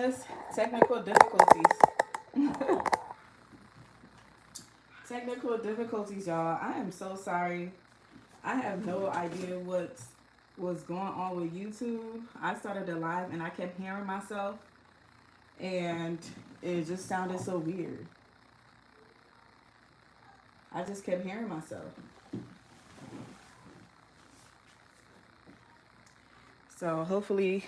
goodness. Technical difficulties. Technical difficulties, y'all. I am so sorry. I have no idea what was going on with YouTube. I started the live and I kept hearing myself, and it just sounded so weird. I just kept hearing myself. So hopefully,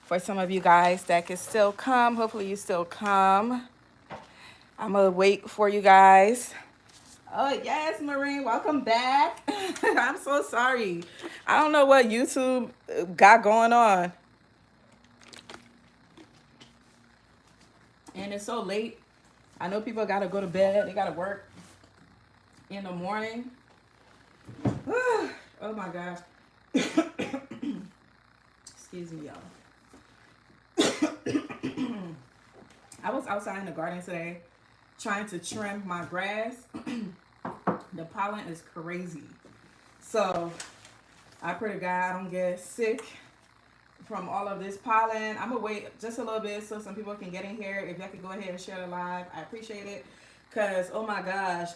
for some of you guys that can still come, hopefully you still come. I'm gonna wait for you guys. Oh yes, Marine, welcome back. I'm so sorry. I don't know what YouTube got going on. And it's so late. I know people gotta go to bed. They gotta work in the morning. Oh my gosh. Excuse me, y'all. I was outside in the garden today trying to trim my grass. The pollen is crazy. So I pray to God I don't get sick from all of this pollen. I'm gonna wait just a little bit so some people can get in here. If y'all could go ahead and share the live, I appreciate it. Cause oh my gosh.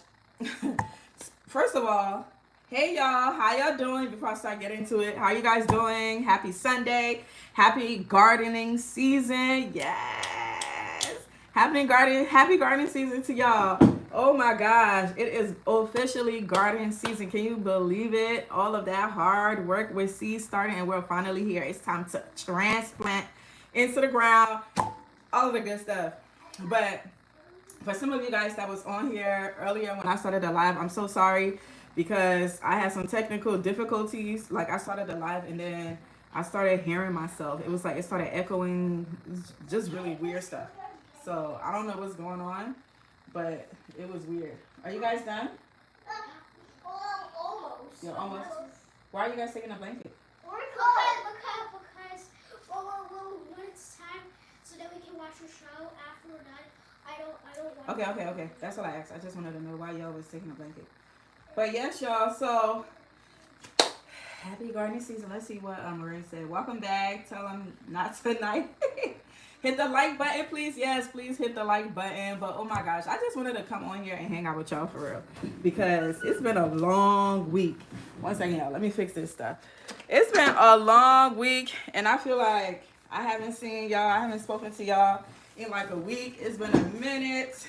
First of all, hey y'all, how y'all doing? Before I start getting into it, how you guys doing? Happy Sunday, happy gardening season. Yes, happy gardening season to y'all. Oh my gosh, it is officially garden season. Can you believe it? All of that hard work with seeds starting and we're finally here. It's time to transplant into the ground, all of the good stuff. But for some of you guys that was on here earlier when I started the live, I'm so sorry because I had some technical difficulties. Like I started the live and then I started hearing myself. It was like it started echoing, just really weird stuff. So I don't know what's going on, but it was weird. Are you guys done? Almost. You're almost. Why are you guys taking a blanket? Because when it's time so that we can watch the show after we're done. I don't want. Okay. That's what I asked. I just wanted to know why y'all was taking a blanket. But yes, y'all. So happy gardening season. Let's see what Marie said. Welcome back. Tell them not tonight. Hit the like button, please. Yes, please hit the like button. But oh my gosh, I just wanted to come on here and hang out with y'all for real because it's been a long week. One second, y'all. Let me fix this stuff. It's been a long week, and I feel like I haven't seen y'all. I haven't spoken to y'all in like a week. It's been a minute.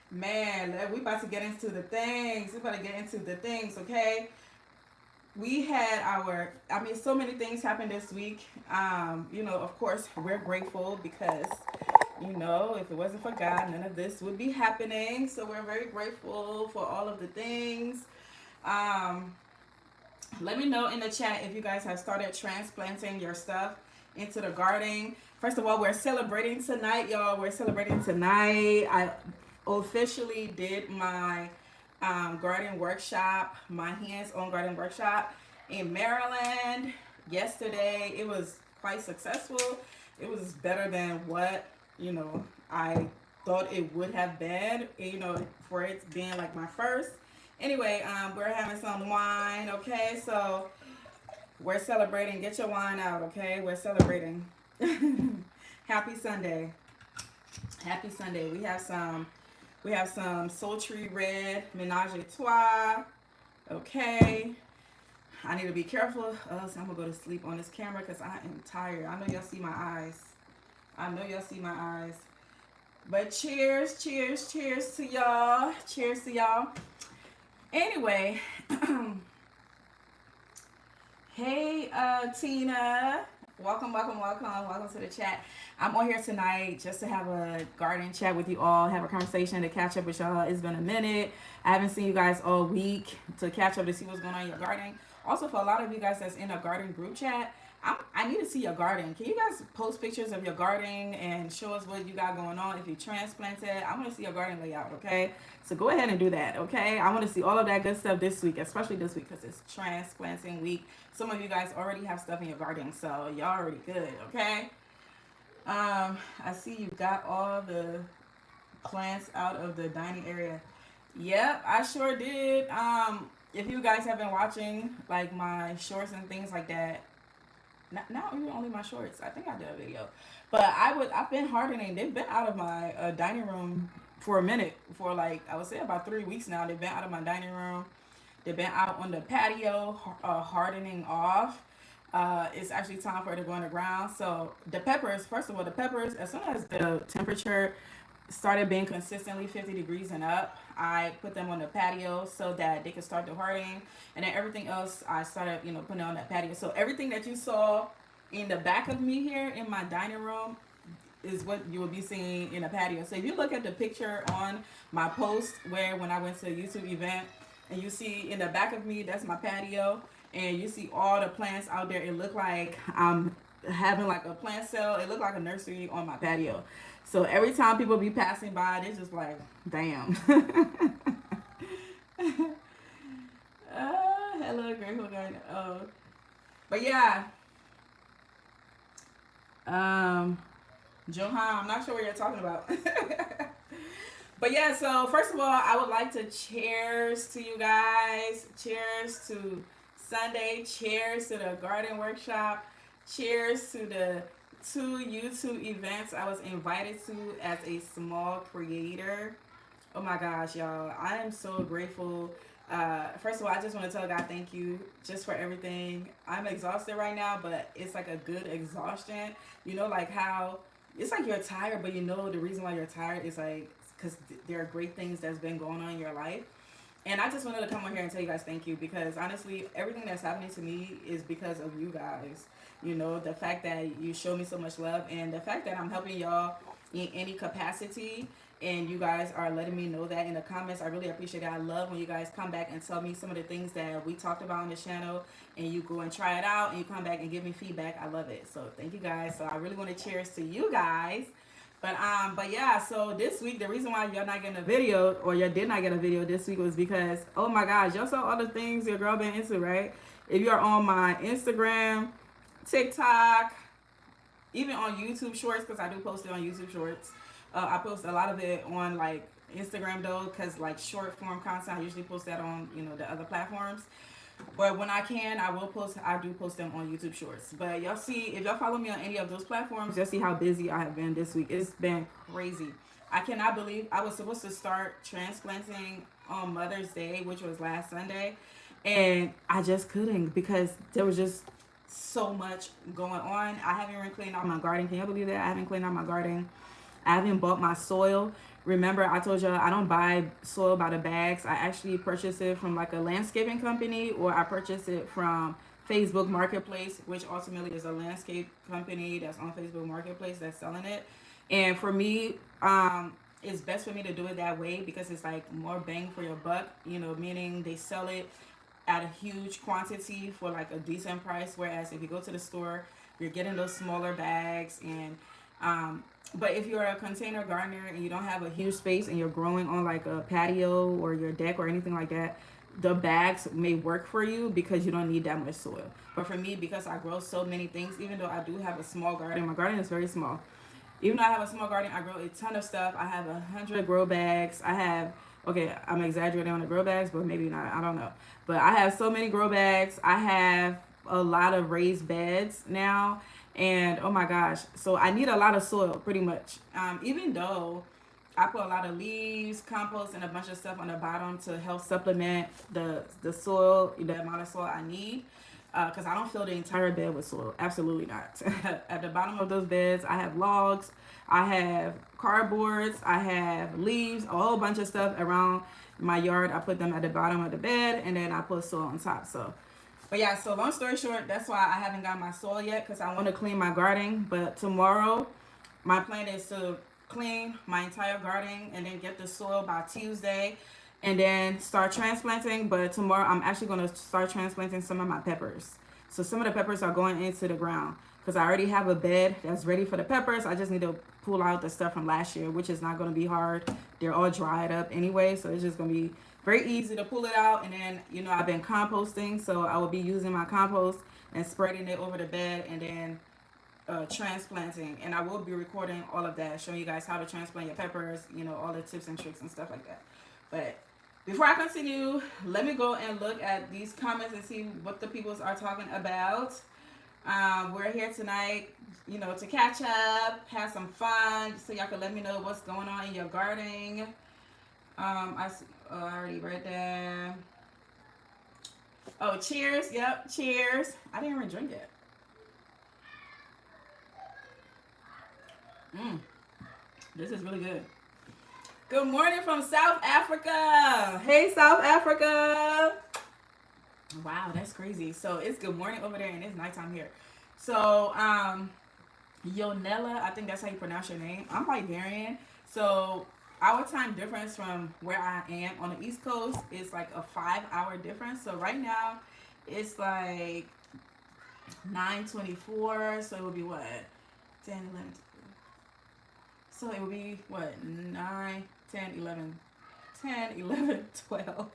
Man, we about to get into the things. We about to get into the things, okay? We had so many things happened this week. Of course, we're grateful because, if it wasn't for God, none of this would be happening. So we're very grateful for all of the things. Let me know in the chat if you guys have started transplanting your stuff into the garden. First of all, we're celebrating tonight, y'all. We're celebrating tonight. I officially did my garden workshop, my hands-on garden workshop in Maryland yesterday. It was quite successful. It was better than what I thought it would have been, for it being like my first. Anyway, we're having some wine, okay? So we're celebrating. Get your wine out, okay? We're celebrating. Happy Sunday. Happy Sunday. We have some sultry red menage a trois. Okay. I need to be careful. Else I'm going to go to sleep on this camera because I am tired. I know y'all see my eyes. But cheers to y'all. Cheers to y'all. Anyway. Hey, Tina. Welcome to the chat. I'm on here tonight just to have a garden chat with you all, have a conversation, to catch up with y'all. It's been a minute. I haven't seen you guys all week to catch up to see what's going on in your garden. Also, for a lot of you guys that's in a garden group chat, I need to see your garden. Can you guys post pictures of your garden and show us what you got going on? If you transplanted, I want to see your garden layout, okay? So go ahead and do that, okay? I want to see all of that good stuff this week, especially this week because it's transplanting week. Some of you guys already have stuff in your garden, so y'all already good, okay? I see you got all the plants out of the dining area. Yep, I sure did. If you guys have been watching like my shorts and things like that, not even only my shorts. I think I did a video, but I've been hardening. They've been out of my dining room for a minute, for like I would say about 3 weeks now. They've been out of my dining room. They've been out on the patio, hardening off. It's actually time for it to go on the ground. So the peppers, first of all, the peppers, as soon as the temperature started being consistently 50 degrees and up, I put them on the patio so that they could start to harden. And then everything else I started, putting on that patio. So everything that you saw in the back of me here in my dining room is what you will be seeing in a patio. So if you look at the picture on my post where when I went to a YouTube event, and you see in the back of me, that's my patio, and you see all the plants out there, it looked like I'm having like a plant sale. It looked like a nursery on my patio. So every time people be passing by, they're just like, damn. Hello, Grateful Garden. Oh. But yeah. Johan, I'm not sure what you're talking about. But yeah, so first of all, I would like to cheers to you guys. Cheers to Sunday. Cheers to the garden workshop. Cheers to the 2 YouTube events I was invited to as a small creator. Oh my gosh, y'all. I am so grateful. First of all, I just want to tell God thank you just for everything. I'm exhausted right now, but it's like a good exhaustion. Like how it's like you're tired, but the reason why you're tired is like because there are great things that's been going on in your life. And I just wanted to come on here and tell you guys thank you because honestly, everything that's happening to me is because of you guys. The fact that you show me so much love and the fact that I'm helping y'all in any capacity and you guys are letting me know that in the comments. I really appreciate it. I love when you guys come back and tell me some of the things that we talked about on the channel and you go and try it out and you come back and give me feedback. I love it. So thank you guys. So I really want to cheers to you guys. But yeah, so this week, the reason why you're not getting a video or you did not get a video this week was because, oh my gosh, y'all saw all the things your girl been into, right? If you're on my Instagram, TikTok, even on YouTube Shorts, because I do post it on YouTube Shorts. I post a lot of it on like Instagram though, because like short form content, I usually post that on, the other platforms. But when I can, I do post them on YouTube Shorts. But y'all see, if y'all follow me on any of those platforms, you'll see how busy I have been this week. It's been crazy. I cannot believe I was supposed to start transplanting on Mother's Day, which was last Sunday. And I just couldn't because there was just so much going on. I haven't even cleaned out my garden. Can you believe that? I haven't cleaned out my garden. I haven't bought my soil. Remember, I told you I don't buy soil by the bags. I actually purchase it from like a landscaping company or I purchase it from Facebook Marketplace, which ultimately is a landscape company that's on Facebook Marketplace that's selling it. And for me, it's best for me to do it that way because it's like more bang for your buck, meaning they sell it at a huge quantity for like a decent price. Whereas if you go to the store, you're getting those smaller bags and but if you're a container gardener and you don't have a huge space and you're growing on like a patio or your deck or anything like that, the bags may work for you because you don't need that much soil. But for me, because I grow so many things, even though I do have a small garden, my garden is very small. Even though I have a small garden, I grow a ton of stuff. I have 100 grow bags. I'm exaggerating on the grow bags, but maybe not. I don't know. But I have so many grow bags. I have a lot of raised beds now. And oh my gosh, so I need a lot of soil pretty much. Even though I put a lot of leaves, compost, and a bunch of stuff on the bottom to help supplement the soil, the amount of soil I need. Because I don't fill the entire bed with soil. Absolutely not. At the bottom of those beds, I have logs, I have cardboards, I have leaves, a whole bunch of stuff around my yard. I put them at the bottom of the bed, and then I put soil on top. But yeah, so long story short, that's why I haven't got my soil yet because I want to clean my garden. But tomorrow, my plan is to clean my entire garden and then get the soil by Tuesday and then start transplanting. But tomorrow, I'm actually going to start transplanting some of my peppers. So some of the peppers are going into the ground because I already have a bed that's ready for the peppers. I just need to pull out the stuff from last year, which is not going to be hard. They're all dried up anyway, so it's just going to be very easy to pull it out. And then, I've been composting, so I will be using my compost and spreading it over the bed and then transplanting. And I will be recording all of that, showing you guys how to transplant your peppers, all the tips and tricks and stuff like that. But before I continue, let me go and look at these comments and see what the people are talking about. We're here tonight, you know, to catch up, have some fun, so y'all can let me know what's going on in your gardening. I already read that. Oh, cheers. Yep, cheers. I didn't even drink it. This is really good. Good morning from South Africa. Hey, South Africa. Wow, that's crazy. So it's good morning over there and it's nighttime here. So, Yonella, I think that's how you pronounce your name. I'm Liberian. So our time difference from where I am on the East Coast is like a 5 hour difference. So right now it's like 9:24. So it would be what? 10, 11. So it would be what? 9, 10, 11, 10, 11, 12,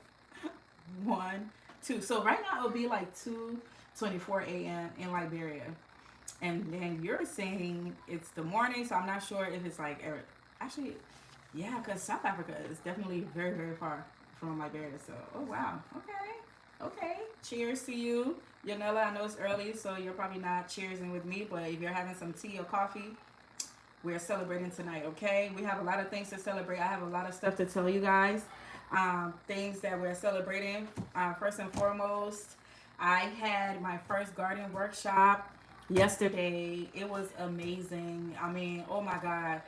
1, 2. So right now it would be like 2:24 a.m. in Liberia. And then you're saying it's the morning, so I'm not sure if it's like actually, yeah, because South Africa is definitely very, very far from Liberia. So, oh wow, okay. Cheers to you, Yanela. I know it's early, so you're probably not cheersing with me, but if you're having some tea or coffee, we're celebrating tonight. Okay, we have a lot of things to celebrate. I have a lot of stuff to tell you guys. Things that we're celebrating. First and foremost, I had my first garden workshop yesterday. It was amazing. I mean, oh my god.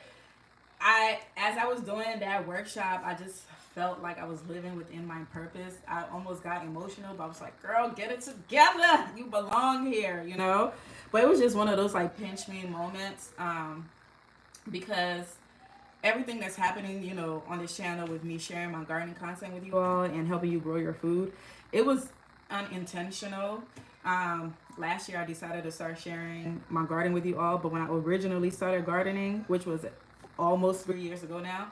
As I was doing that workshop, I just felt like I was living within my purpose. I almost got emotional, but I was like, girl, get it together. You belong here, you know? But it was just one of those like pinch me moments, because everything that's happening, you know, on this channel with me sharing my gardening content with you all and helping you grow your food, it was unintentional. Last year I decided to start sharing my garden with you all, but when I originally started gardening, which was almost 3 years ago now,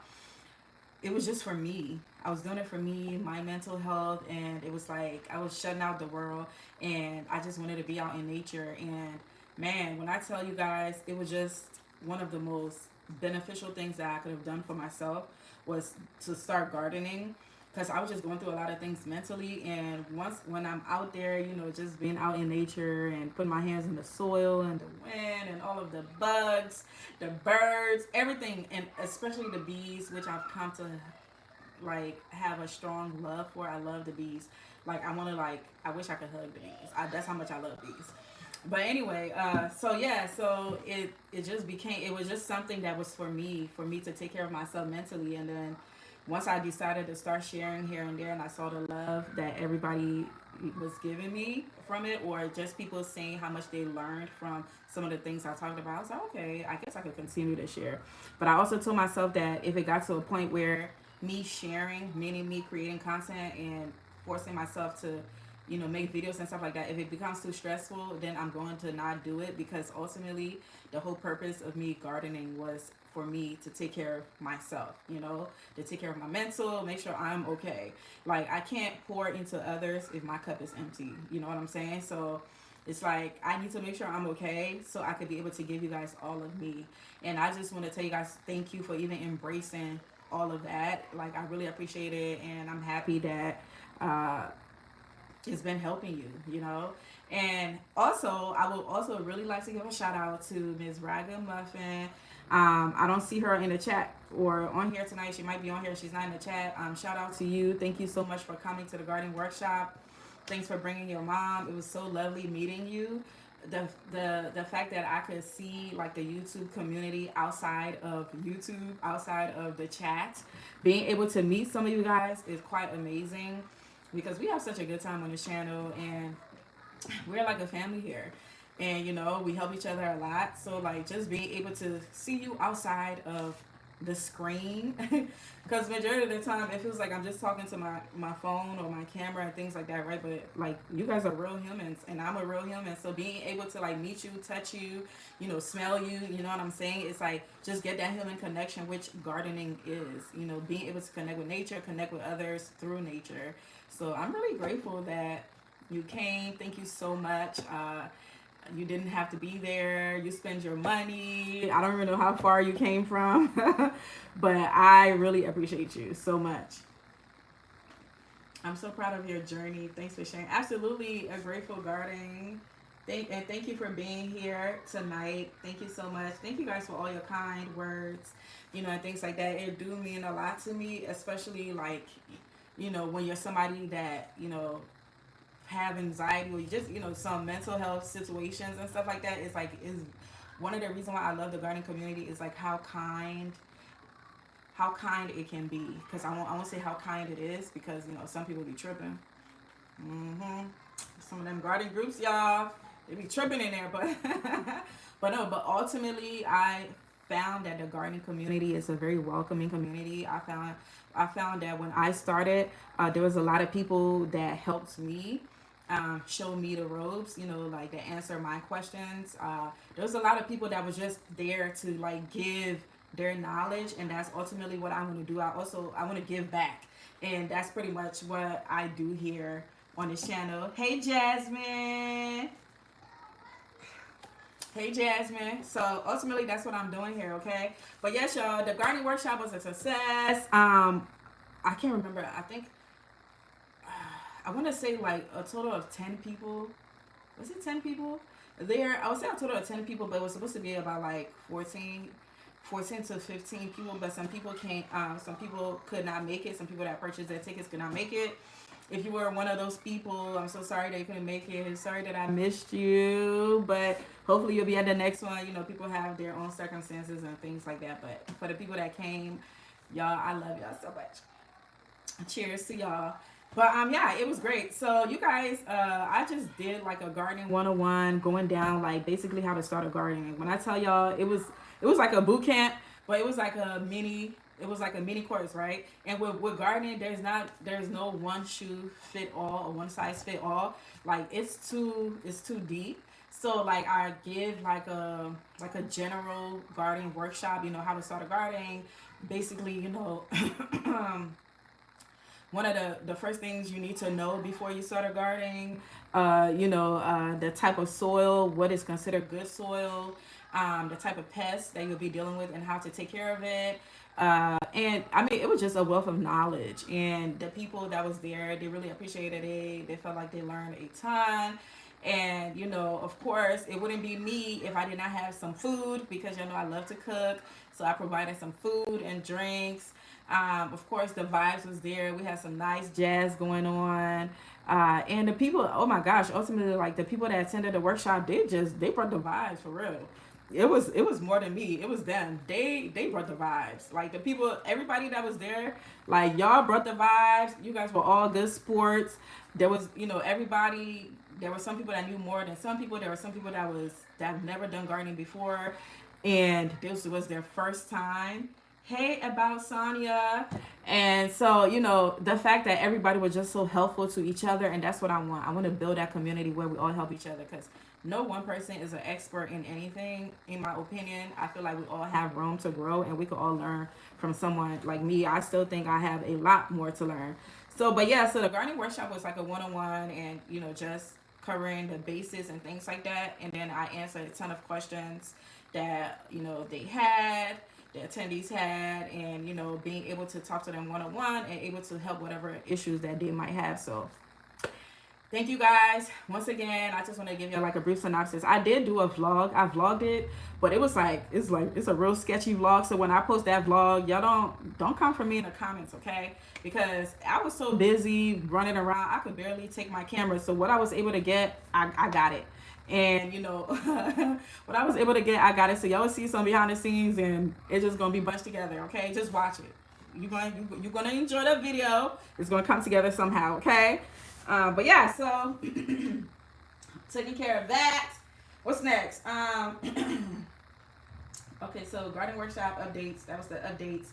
it was just for me. I was doing it for me, my mental health, and it was like I was shutting out the world and I just wanted to be out in nature. And man, when I tell you guys, it was just one of the most beneficial things that I could have done for myself was to start gardening, because I was just going through a lot of things mentally. And when I'm out there, you know, just being out in nature and putting my hands in the soil and the wind and all of the bugs, the birds, everything, and especially the bees, which I've come to like have a strong love for. I love the bees. Like I want to like I wish I could hug the bees. That's how much I love bees. But anyway, so yeah, so it just became, it was just something that was for me to take care of myself mentally. And then once I decided to start sharing here and there, and I saw the love that everybody was giving me from it, or just people saying how much they learned from some of the things I talked about, I was like, okay, I guess I could continue to share. But I also told myself that if it got to a point where me sharing, meaning me creating content and forcing myself to, you know, make videos and stuff like that, if it becomes too stressful, then I'm going to not do it, because ultimately the whole purpose of me gardening was for me to take care of myself, you know, to take care of my mental, make sure I'm okay. Like I can't pour into others if my cup is empty, you know what I'm saying? So it's like I need to make sure I'm okay so I could be able to give you guys all of me. And I just want to tell you guys thank you for even embracing all of that. Like I really appreciate it, and I'm happy that it's been helping you, you know. And also, I would also really like to give a shout out to Ms. Ragamuffin. I don't see her in the chat or on here tonight. She might be on here. She's not in the chat. Shout out to you. Thank you so much for coming to the garden workshop. Thanks for bringing your mom. It was so lovely meeting you. The fact that I could see like the YouTube community outside of YouTube, outside of the chat, being able to meet some of you guys is quite amazing, because we have such a good time on this channel and we're like a family here. And you know, we help each other a lot. So like just being able to see you outside of the screen, because majority of the time it feels like I'm just talking to my phone or my camera and things like that, right? But like you guys are real humans and I'm a real human, so being able to like meet you, touch you, you know, smell you, you know what I'm saying, it's like just get that human connection, which gardening is, you know, being able to connect with nature, connect with others through nature. So I'm really grateful that you came. Thank you so much. You didn't have to be there. You spend your money. I don't even know how far you came from, but I really appreciate you so much. I'm so proud of your journey. Thanks for sharing. Absolutely, a grateful garden. Thank you for being here tonight. Thank you so much. Thank you guys for all your kind words, and things like that. It do mean a lot to me, especially like, when you're somebody that, have anxiety or just, some mental health situations and stuff like that. It's like is one of the reasons why I love the garden community is like how kind it can be. Because I won't say how kind it is because, some people be tripping. hmm Some of them garden groups, y'all, they be tripping in there, but but no, but ultimately, I found that the gardening community is a very welcoming community. I found that when I started, there was a lot of people that helped me. Show me the ropes, like to answer my questions. There was a lot of people that was just there to like give their knowledge, and that's ultimately what I want to do. I want to give back, and that's pretty much what I do here on this channel. Hey Jasmine. Hey Jasmine. So ultimately that's what I'm doing here, okay? But yes, y'all, the gardening workshop was a success. I can't remember. I think I want to say like a total of 10 people. Was it 10 people? There, I would say a total of 10 people, but it was supposed to be about like 14 to 15 people, but some people can't, some people could not make it. Some people that purchased their tickets could not make it. If you were one of those people, I'm so sorry that you couldn't make it. Sorry that I missed you, but hopefully you'll be at the next one. People have their own circumstances and things like that. But for the people that came, y'all, I love y'all so much. Cheers to y'all. But yeah, it was great. So you guys, I just did like a gardening 101, going down like basically how to start a garden. When I tell y'all, it was like a boot camp, but it was like a mini course, right? And with gardening, there's no one shoe fit all or one size fit all. Like it's too deep. So like I give like a general gardening workshop, how to start a garden. Basically, one of the first things you need to know before you start a gardening, the type of soil, what is considered good soil, the type of pests that you'll be dealing with and how to take care of it. And I mean, it was just a wealth of knowledge, and the people that was there, they really appreciated it. They felt like they learned a ton. And of course, it wouldn't be me if I did not have some food, because I love to cook. So I provided some food and drinks. Of course, the vibes was there. We had some nice jazz going on. And the people, oh my gosh, ultimately, like the people that attended the workshop, they brought the vibes for real. It was more than me. It was them. They brought the vibes. Like the people, everybody that was there, like y'all brought the vibes. You guys were all good sports. There was, everybody. There were some people that knew more than some people. There were some people that have never done gardening before, and this was their first time. Hey, about Sonia. And so, the fact that everybody was just so helpful to each other, and that's what I want. I want to build that community where we all help each other, because no one person is an expert in anything, in my opinion. I feel like we all have room to grow, and we could all learn from someone like me. I still think I have a lot more to learn. So, but yeah, so the gardening workshop was like a one-on-one, and, just covering the bases and things like that. And then I answered a ton of questions that, they had, the attendees had, and being able to talk to them one-on-one and able to help whatever issues that they might have. So thank you guys once again. I just want to give you like a brief synopsis. I did do a vlog. I vlogged it, but it's a real sketchy vlog. So when I post that vlog, y'all don't come for me in the comments, okay? Because I was so busy running around, I could barely take my camera. So what I was able to get, I got it. And what I was able to get, I got it. So y'all will see some behind the scenes, and it's just gonna be bunched together. Okay, just watch it. You're gonna enjoy the video. It's gonna come together somehow. Okay. But yeah, so taking care of that. What's next? Okay, so garden workshop updates. That was the updates.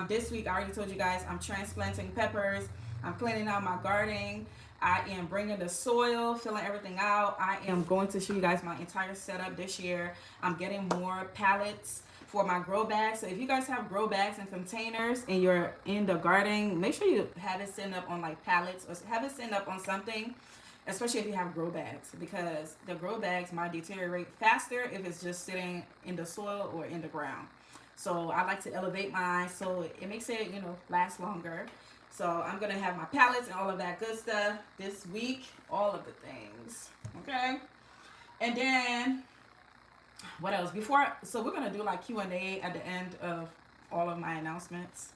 This week I already told you guys I'm transplanting peppers. I'm cleaning out my garden. I am bringing the soil, filling everything out. I am going to show you guys my entire setup this year. I'm getting more pallets for my grow bags. So if you guys have grow bags and containers and you're in the garden, make sure you have it sitting up on like pallets or have it sitting up on something, especially if you have grow bags, because the grow bags might deteriorate faster if it's just sitting in the soil or in the ground. So I like to elevate mine so it makes it, last longer. So I'm going to have my pallets and all of that good stuff this week, all of the things. Okay. And then what else? Before, so we're gonna do like Q&A at the end of all of my announcements.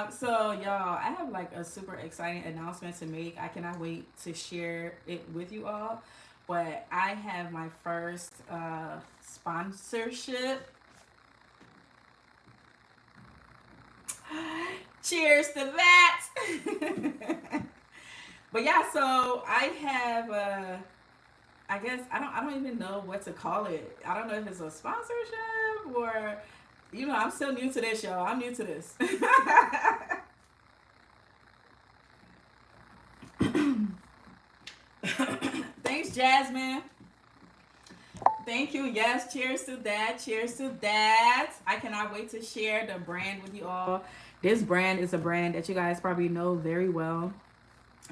So y'all, I have like a super exciting announcement to make. I cannot wait to share it with you all. But I have my first sponsorship. Cheers to that. But yeah, so I have I guess I don't even know what to call it. I don't know if it's a sponsorship or I'm still new to this, y'all. I'm new to this. Thanks, Jasmine. Thank you. Yes, cheers to that. Cheers to that. I cannot wait to share the brand with you all. This brand is a brand that you guys probably know very well.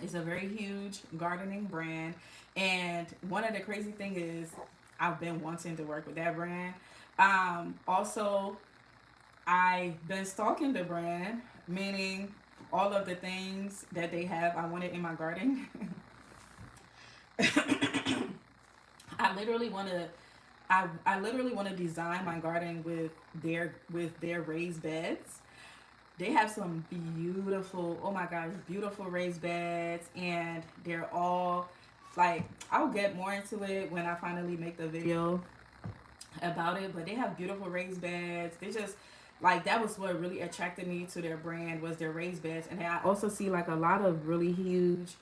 It's a very huge gardening brand. And one of the crazy things is I've been wanting to work with that brand. Also, I've been stalking the brand, meaning all of the things that they have I wanted in my garden. I literally want to I literally want to design my garden with their raised beds. They have some beautiful, oh my gosh, beautiful raised beds, and they're all like, I'll get more into it when I finally make the video about it, but they have beautiful raised beds. They just like, that was what really attracted me to their brand, was their raised beds. And I also see like a lot of really huge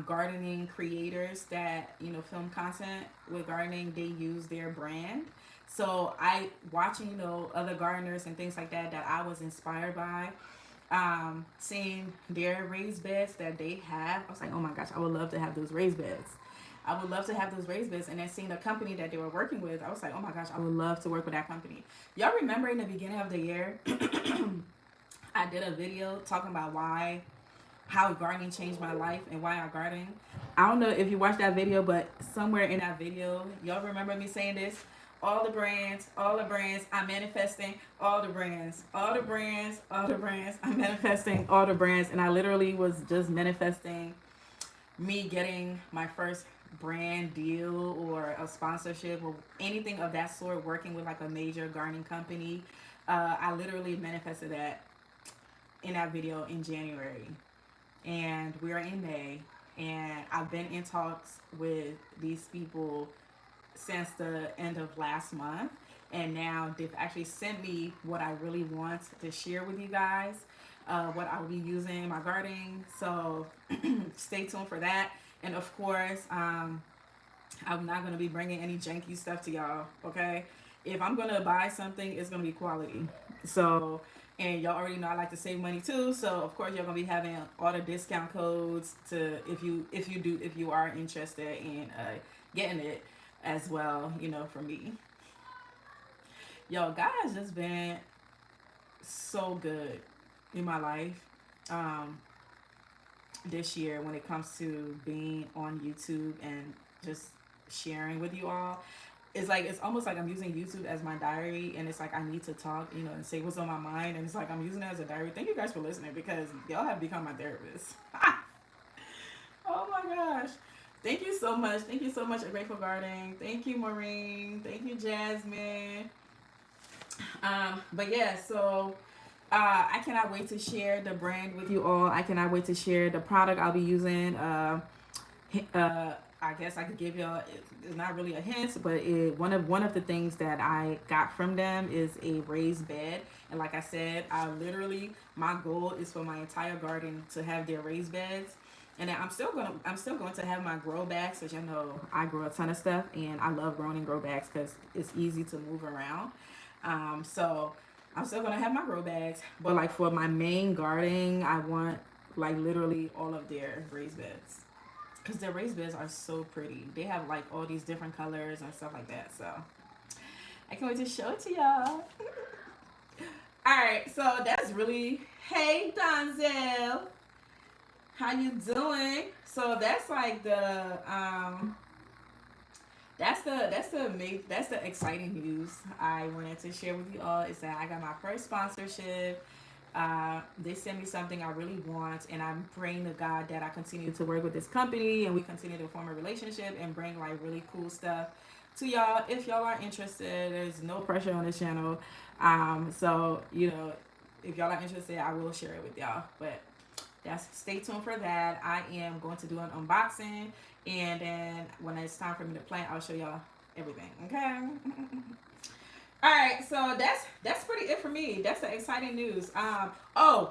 gardening creators that film content with gardening. They use their brand. So I watching other gardeners and things like that I was inspired by, seeing their raised beds that they have. I was like, oh my gosh, I would love to have those raised beds. I would love to have those raised beds. And then seeing the company that they were working with, I was like, oh my gosh, I would love to work with that company. Y'all remember in the beginning of the year, I did a video talking about how gardening changed my life and why I garden. I don't know if you watched that video, but somewhere in that video, y'all remember me saying this? All the brands, I'm manifesting all the brands, I'm manifesting all the brands. And I literally was just manifesting me getting my first brand deal or a sponsorship or anything of that sort, working with like a major gardening company. I literally manifested that in that video in January. And we are in May, and I've been in talks with these people since the end of last month, and now they've actually sent me what I really want to share with you guys, what I'll be using in my gardening. So stay tuned for that. And of course, I'm not going to be bringing any janky stuff to y'all, okay? If I'm going to buy something, it's going to be quality. So, and y'all already know I like to save money too. So of course you're going to be having all the discount codes to if you are interested in getting it as well, from me. Yo, God has just been so good in my life this year when it comes to being on YouTube and just sharing with you all. It's almost like I'm using YouTube as my diary, and it's like I need to talk, and say what's on my mind, and it's like I'm using it as a diary. Thank you guys for listening, because y'all have become my therapist. Oh my gosh. Thank you so much. Thank you so much, A Grateful Garden. Thank you, Maureen. Thank you, Jasmine. But yeah, so I cannot wait to share the brand with you all. I cannot wait to share the product I'll be using. I guess I could give y'all, it's not really a hint, but one of the things that I got from them is a raised bed. And like I said, my goal is for my entire garden to have their raised beds. And then I'm still going to have my grow bags, because I grow a ton of stuff, and I love growing in grow bags because it's easy to move around. So I'm still gonna have my grow bags, but like for my main gardening, I want like literally all of their raised beds, because their raised beds are so pretty. They have like all these different colors and stuff like that. So I can't wait to show it to y'all. All right, so that's really, hey Donzel, how you doing? So that's like the that's the exciting news I wanted to share with you all, is that I got my first sponsorship. They sent me something I really want, and I'm praying to God that I continue to work with this company and we continue to form a relationship and bring like really cool stuff to y'all. If y'all are interested, there's no pressure on this channel. So you know, if y'all are interested, I will share it with y'all. But that's, stay tuned for that. I am going to do an unboxing, and then when it's time for me to play, I'll show y'all everything. Okay. All right, so that's pretty it for me. That's the exciting news. Oh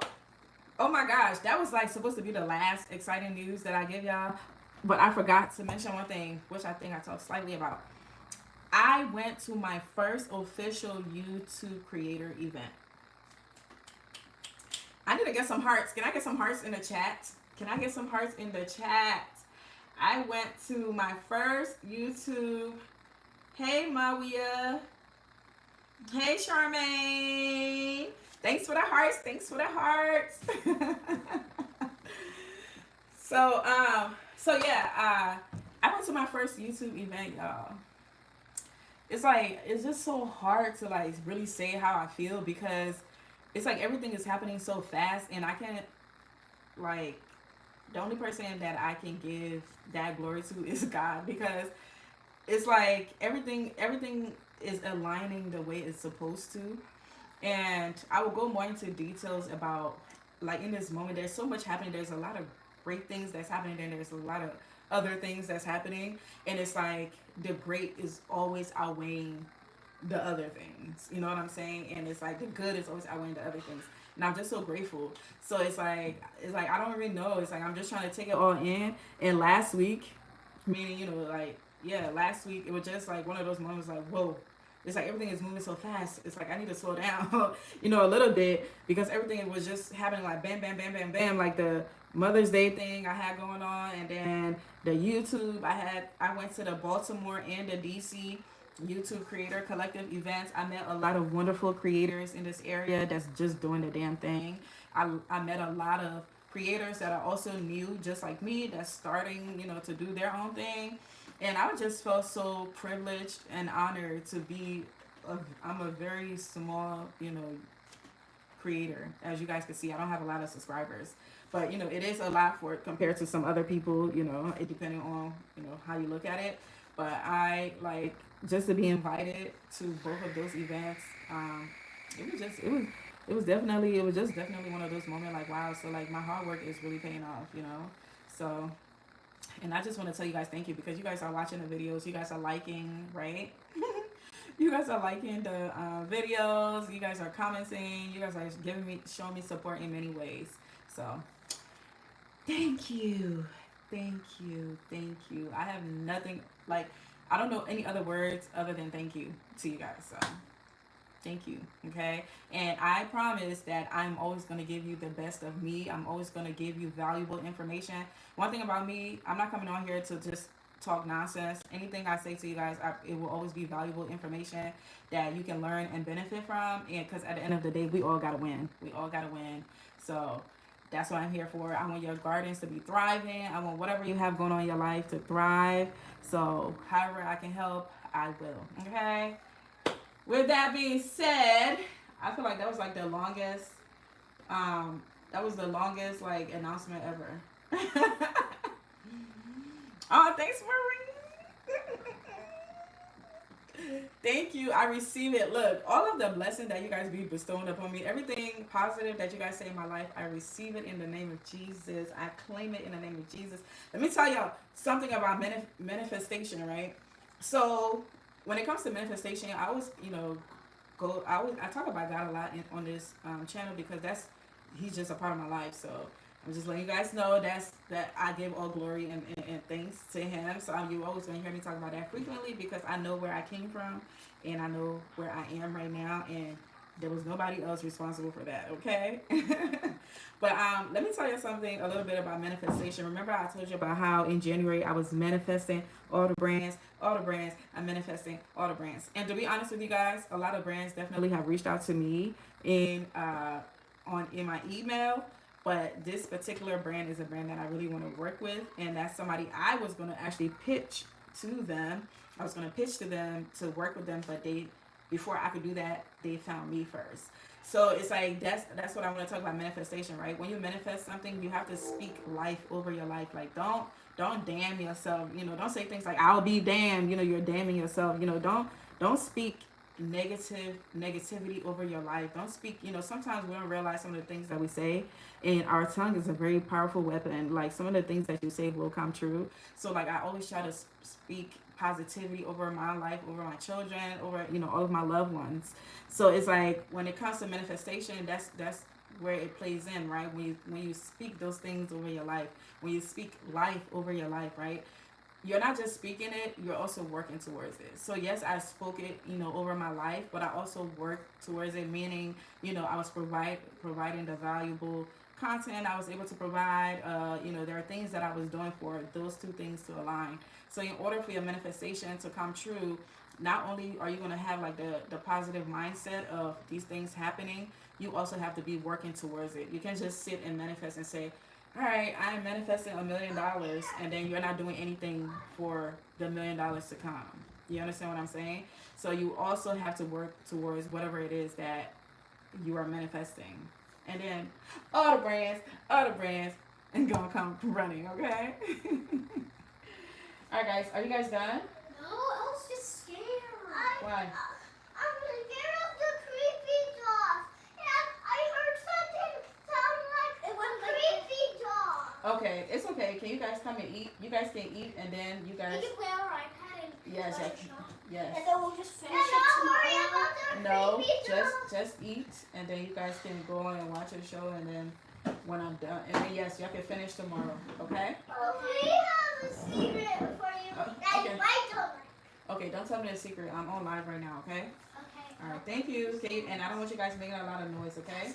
my gosh, that was like supposed to be the last exciting news that I give y'all, but I forgot to mention one thing, which I think I talked slightly about. I went to my first official YouTube creator event. I need to get some hearts. Can I get some hearts in the chat? Can I get some hearts in the chat? I went to my first YouTube. Hey, Mawia. Hey, Charmaine. Thanks for the hearts. Thanks for the hearts. So yeah, I went to my first YouTube event, y'all. It's like, it's just so hard to like really say how I feel, because it's like everything is happening so fast, and I can't, like, the only person that I can give that glory to is God, because it's like everything is aligning the way it's supposed to. And I will go more into details about, like, in this moment, there's so much happening. There's a lot of great things that's happening, and there's a lot of other things that's happening. And it's like the great is always outweighing the other things. You know what I'm saying? And it's like the good is always outweighing the other things. And I'm just so grateful. So it's like I don't really know. It's like I'm just trying to take it all in. And last week, meaning, you know, like, yeah, last week, it was just like one of those moments like, whoa. It's like everything is moving so fast. It's like I need to slow down, you know, a little bit, because everything was just happening like bam, bam, bam, bam, bam. Like the Mother's Day thing I had going on, and then the YouTube I went to the Baltimore and the DC YouTube Creator Collective events. I met a lot of wonderful creators in this area that's just doing the damn thing. I met a lot of creators that are also new, just like me, that's starting, you know, to do their own thing. And I just felt so privileged and honored to be, I'm a very small, you know, creator. As you guys can see, I don't have a lot of subscribers. But, you know, it is a lot for it compared to some other people, you know, it depending on, you know, how you look at it. But I, like, just to be invited to both of those events, it was definitely one of those moments like, wow, so like my hard work is really paying off, you know. So, and I just want to tell you guys thank you, because you guys are watching the videos, you guys are liking, right? You guys are liking the videos, you guys are commenting, you guys are showing me support in many ways. So thank you, thank you, thank you. I have nothing, like, I don't know any other words other than thank you to you guys. So thank you. Okay. And I promise that I'm always going to give you the best of me. I'm always going to give you valuable information. One thing about me, I'm not coming on here to just talk nonsense. Anything I say to you guys, it will always be valuable information that you can learn and benefit from. And because at the end of the day, we all got to win. We all got to win. So that's what I'm here for. I want your gardens to be thriving. I want whatever you have going on in your life to thrive. So however I can help, I will. Okay. With that being said, I feel like that was like the longest, like announcement ever. Oh, thanks, Marie. Thank you. I receive it. Look, all of the blessing that you guys be bestowing upon me, everything positive that you guys say in my life, I receive it in the name of Jesus. I claim it in the name of Jesus. Let me tell y'all something about manifestation, right? So when it comes to manifestation, I always, you know, I talk about God a lot on this channel, because he's just a part of my life. So I'm just letting you guys know that I give all glory and thanks to him. So you always going to hear me talk about that frequently, because I know where I came from and I know where I am right now, and there was nobody else responsible for that, okay? But let me tell you something, a little bit about manifestation. Remember I told you about how in January I was manifesting all the brands. I'm manifesting all the brands. And to be honest with you guys, a lot of brands definitely have reached out to me in my email. But this particular brand is a brand that I really want to work with. And that's somebody I was going to actually pitch to them. I was going to pitch to them to work with them. But before I could do that, they found me first. So it's like that's what I want to talk about, manifestation, right? When you manifest something, you have to speak life over your life. Like don't damn yourself. You know, don't say things like I'll be damned. You know, you're damning yourself. You know, don't speak negativity over your life. Don't speak. You know, sometimes we don't realize some of the things that we say, and our tongue is a very powerful weapon. Like some of the things that you say will come true. So like I always try to speak positivity over my life, over my children, over all of my loved ones. So it's like when it comes to manifestation, that's where it plays in, right? When you speak those things over your life, when you speak life over your life, right? You're not just speaking it, you're also working towards it. So yes, I spoke it, over my life, but I also worked towards it, meaning, I was providing the valuable content I was able to provide. There are things that I was doing for those two things to align. So in order for your manifestation to come true, not only are you going to have like the positive mindset of these things happening, you also have to be working towards it. You can't just sit and manifest and say, all right, I am manifesting $1 million, and then you're not doing anything for the $1 million to come. You understand what I'm saying? So you also have to work towards whatever it is that you are manifesting. And then all the brands, and gonna come running, okay? All right, guys, are you guys done? No, I was just scared. Why? I'm scared of the creepy dogs. And I heard something sound like it was creepy dog. Okay, it's okay. Can you guys come and eat? You guys can eat, and then you guys. We can play our iPad and Yes, watch yes, a show. yes. And then we'll just finish it tomorrow. No, just eat, and then you guys can go on and watch a show, and then when I'm done, and then yes, y'all can finish tomorrow. Okay? We have a secret for you that okay. you might don't like. Okay, don't tell me the secret. I'm on live right now. Okay? Okay. All right. Thank you, Kate. And I don't want you guys making a lot of noise. Okay?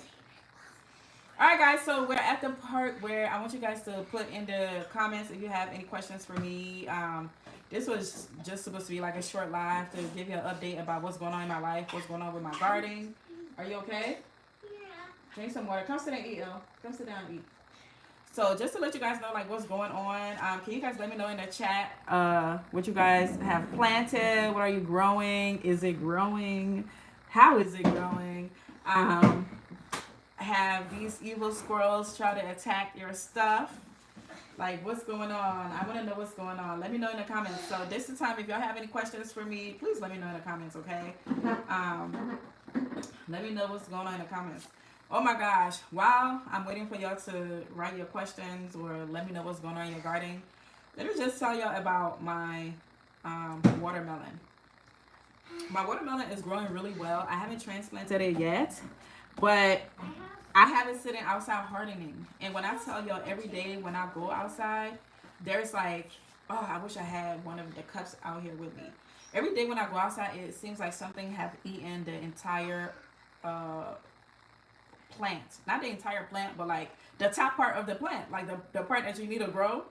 All right, guys. So we're at the part where I want you guys to put in the comments if you have any questions for me. This was just supposed to be like a short live to give you an update about what's going on in my life, what's going on with my gardening. Are you okay? Yeah. Drink some water. Come sit and eat, Elle. Come sit down and eat. So just to let you guys know like what's going on, can you guys let me know in the chat what you guys have planted? What are you growing? Is it growing? How is it growing? Have these evil squirrels try to attack your stuff? Like, what's going on? I want to know what's going on. Let me know in the comments. So this is the time. If y'all have any questions for me, please let me know in the comments, okay? Let me know what's going on in the comments. Oh my gosh. While I'm waiting for y'all to write your questions or let me know what's going on in your garden, let me just tell y'all about my watermelon. My watermelon is growing really well. I haven't transplanted it yet, but I have it sitting outside hardening. And when I tell y'all every day when I go outside, there's like, oh, I wish I had one of the cups out here with me. Every day when I go outside, it seems like something have eaten the entire plant. Not the entire plant, but like the top part of the plant. Like the part that you need to grow.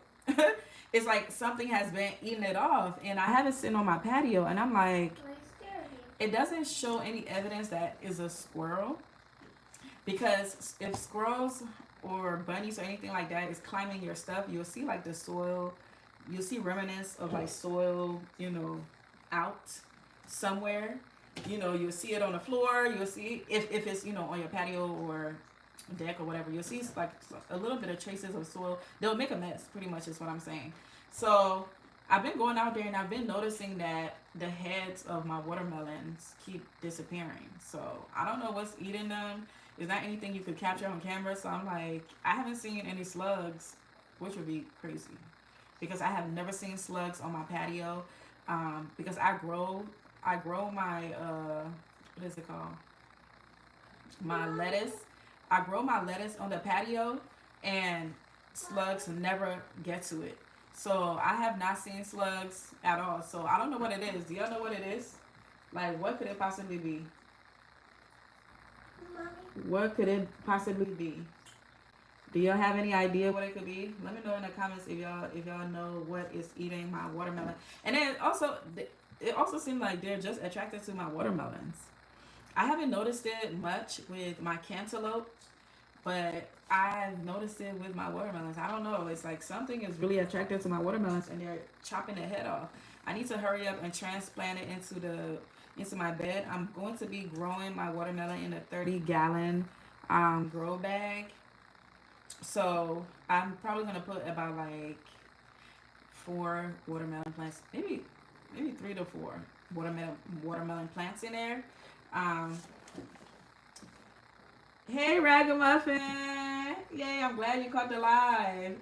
It's like something has been eating it off. And I have it sitting on my patio. And I'm like, it doesn't show any evidence that is a squirrel. Because if squirrels or bunnies or anything like that is climbing your stuff, you'll see like the soil, you'll see remnants of like soil, out somewhere. You'll see it on the floor. You'll see if it's, on your patio or deck or whatever, you'll see like a little bit of traces of soil. They'll make a mess, pretty much is what I'm saying. So I've been going out there and I've been noticing that the heads of my watermelons keep disappearing. So I don't know what's eating them. Is not anything you could capture on camera. So I'm like, I haven't seen any slugs, which would be crazy because I have never seen slugs on my patio. Because I grow my, what is it called? My lettuce. I grow my lettuce on the patio and slugs never get to it. So I have not seen slugs at all. So I don't know what it is. Do y'all know what it is? Like, what could it possibly be? What could it possibly be? Do y'all have any idea what it could be? Let me know in the comments if y'all know what is eating my watermelon. And then it also seems like they're just attracted to my watermelons. I haven't noticed it much with my cantaloupe, but I've noticed it with my watermelons. I don't know. It's like something is really attracted to my watermelons and they're chopping the head off. I need to hurry up and transplant it into into my bed. I'm going to be growing my watermelon in a 30-gallon grow bag. So I'm probably gonna put about like 4 watermelon plants, maybe 3 to 4 watermelon plants in there. Um, hey Ragamuffin! Yay! I'm glad you caught the live.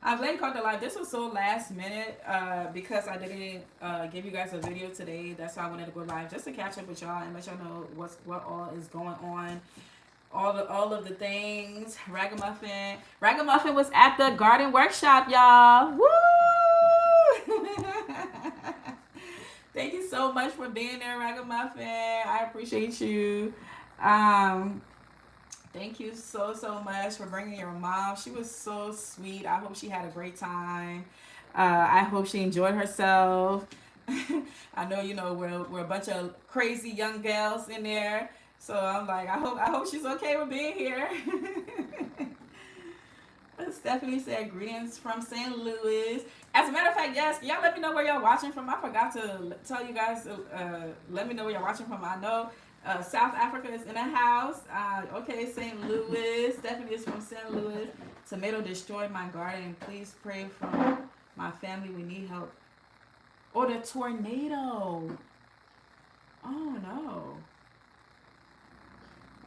I'm glad you caught the live. This was so last minute because I didn't give you guys a video today. That's why I wanted to go live just to catch up with y'all and let y'all know what all is going on. All of the things. Ragamuffin was at the garden workshop, y'all. Woo! Thank you so much for being there, Ragamuffin. I appreciate you. Thank you so much for bringing your mom. She was so sweet. I hope she had a great time. I hope she enjoyed herself. I know we're a bunch of crazy young gals in there, so I'm like I hope she's okay with being here. Stephanie said greetings from St. Louis. As a matter of fact, yes, y'all let me know where y'all watching from. I forgot to tell you guys. Let me know where y'all watching from. I know South Africa is in the house. Okay, St. Louis. Stephanie is from St. Louis. Tomato destroyed my garden. Please pray for my family. We need help. Oh, the tornado. Oh, no.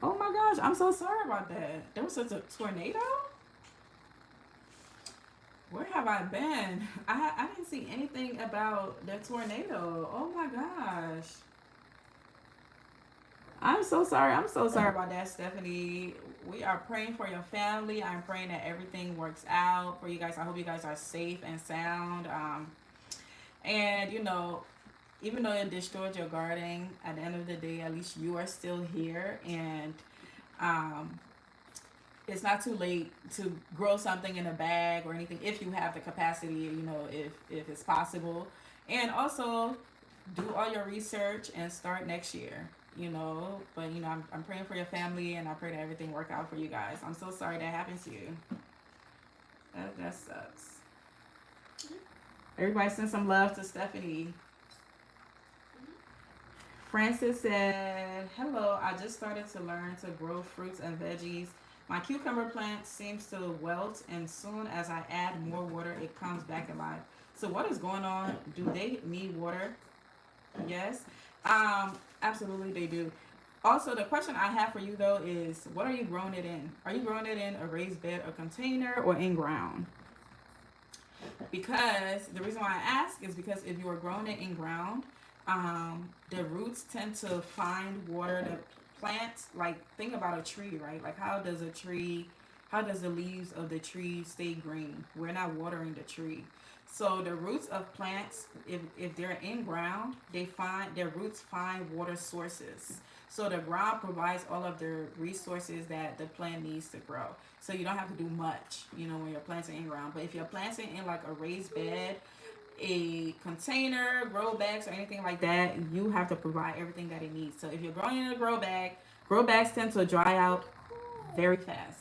Oh, my gosh. I'm so sorry about that. There was such a tornado? Where have I been? I didn't see anything about the tornado. Oh, my gosh. I'm so sorry. I'm so sorry about that, Stephanie. We are praying for your family. I'm praying that everything works out for you guys. I hope you guys are safe and sound. And even though it destroyed your garden, at the end of the day, at least you are still here, and it's not too late to grow something in a bag or anything if you have the capacity. If it's possible, and also do all your research and start next year. But I'm praying for your family, and I pray that everything work out for you guys. I'm so sorry that happened to you. That sucks. Everybody send some love to Stephanie. Francis said, hello, I just started to learn to grow fruits and veggies. My cucumber plant seems to wilt, and soon as I add more water, it comes back alive. So what is going on? Do they need water? Yes. Absolutely they do. Also, the question I have for you though is, what are you growing it in? Are you growing it in a raised bed or container or in ground? Because the reason why I ask is because if you are growing it in ground, the roots tend to find water. The plants, like, think about a tree, right? Like, how does the leaves of the tree stay green? We're not watering the tree. So the roots of plants, if they're in ground, their roots find water sources. So the ground provides all of the resources that the plant needs to grow. So you don't have to do much, when you're planting in ground. But if you're planting in like a raised bed, a container, grow bags, or anything like that, you have to provide everything that it needs. So if you're growing in a grow bags tend to dry out very fast.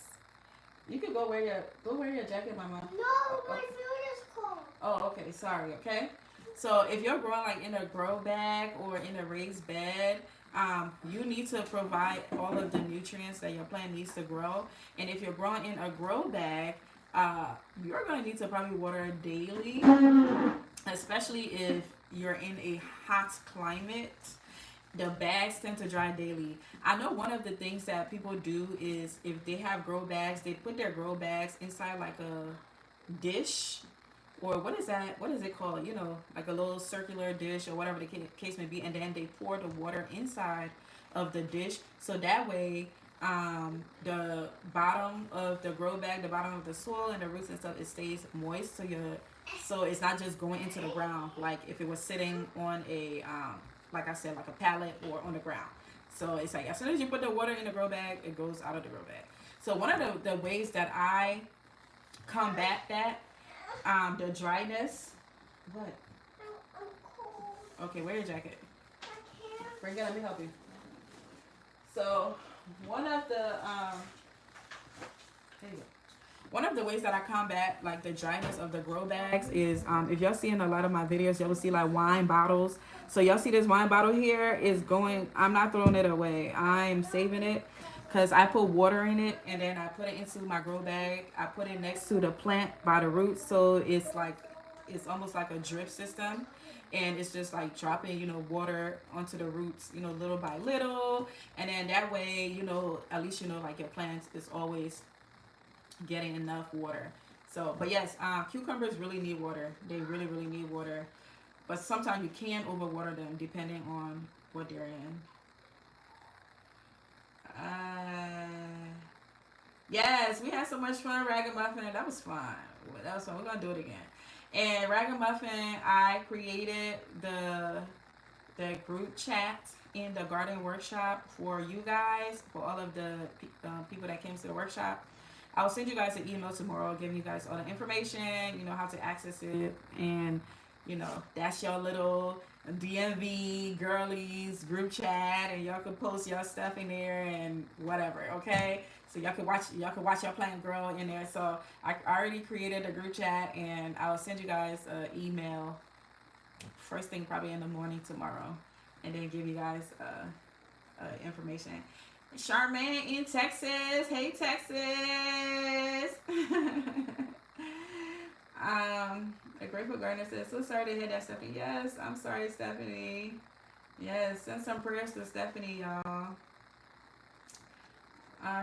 You can go wear your jacket, Mama. No, my food is cold. Oh, okay. Sorry. Okay. So if you're growing like in a grow bag or in a raised bed, you need to provide all of the nutrients that your plant needs to grow. And if you're growing in a grow bag, you're going to need to probably water daily, especially if you're in a hot climate. The bags tend to dry daily. I know one of the things that people do is if they have grow bags, they put their grow bags inside like a dish, or what is that? What is it called? Like a little circular dish or whatever the case may be, and then they pour the water inside of the dish, so that way the bottom of the grow bag, the bottom of the soil and the roots and stuff, it stays moist. So it's not just going into the ground like if it was sitting on a like I said, like a pallet or on the ground. So it's like as soon as you put the water in the grow bag, it goes out of the grow bag. So one of the ways that I combat that, the dryness. What? I'm cold. Okay, wear your jacket. I can't. Bring it. Let me help you. So one of the one of the ways that I combat like the dryness of the grow bags is if y'all see in a lot of my videos, y'all will see like wine bottles. So y'all see this wine bottle here is going, I'm not throwing it away. I'm saving it because I put water in it and then I put it into my grow bag. I put it next to the plant by the roots. So it's like, it's almost like a drip system. And it's just like dropping, you know, water onto the roots, you know, little by little. And then that way, you know, at least, you know, like your plants is always getting enough water. So, but yes, cucumbers really need water. They really, really need water. But sometimes you can overwater them depending on what they're in. Yes, we had so much fun, Ragamuffin. That was fun. That was fun. We're gonna do it again. And Ragamuffin, I created the group chat in the garden workshop for you guys, for all of the people that came to the workshop. I'll send you guys an email tomorrow giving you guys all the information, you know, how to access it. And, you know, that's your little DMV girlies group chat, and y'all can post your stuff in there and whatever, okay? So y'all can watch your plant grow in there. So I already created a group chat, and I'll send you guys an email first thing probably in the morning tomorrow, and then give you guys information. Charmaine in Texas. Hey, Texas. A Grateful Gardener says, so sorry to hear that, Stephanie. Yes, I'm sorry, Stephanie. Yes, send some prayers to Stephanie, y'all.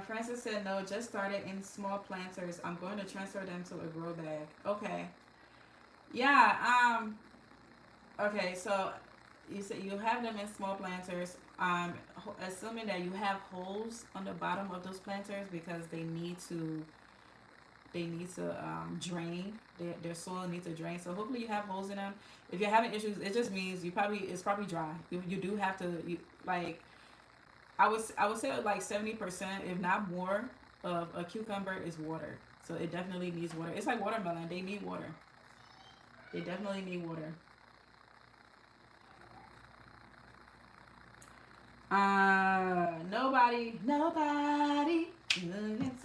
Francis said, no, just started in small planters. I'm going to transfer them to a grow bag. Okay. Yeah, okay, so you said you have them in small planters. Assuming that you have holes on the bottom of those planters because they need to drain. Their soil needs to drain. So hopefully you have holes in them. If you're having issues, it just means it's probably dry. You do have to like. I would say like 70%, if not more, of a cucumber is water. So it definitely needs water. It's like watermelon. They need water. They definitely need water. Nobody looks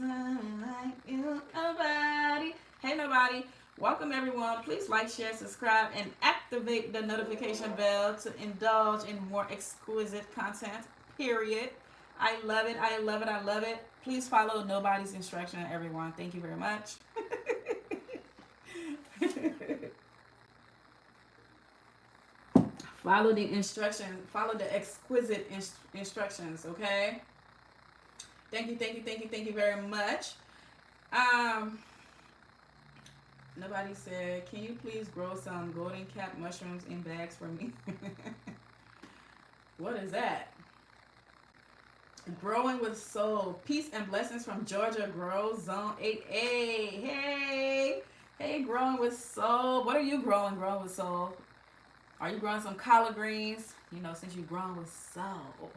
like you, nobody. Hey, nobody. Welcome, everyone. Please like, share, subscribe, and activate the notification bell to indulge in more exquisite content, period. I love it. I love it. I love it. Please follow nobody's instruction, everyone. Thank you very much. Follow the instructions. Follow the exquisite instructions, okay? Thank you very much. Nobody said, can you please grow some golden cap mushrooms in bags for me? What is that? Growing with Soul. Peace and blessings from Georgia Grow Zone 8A. Hey, Growing with Soul. What are you growing with Soul? Are you growing some collard greens? You know, since you're growing with soul.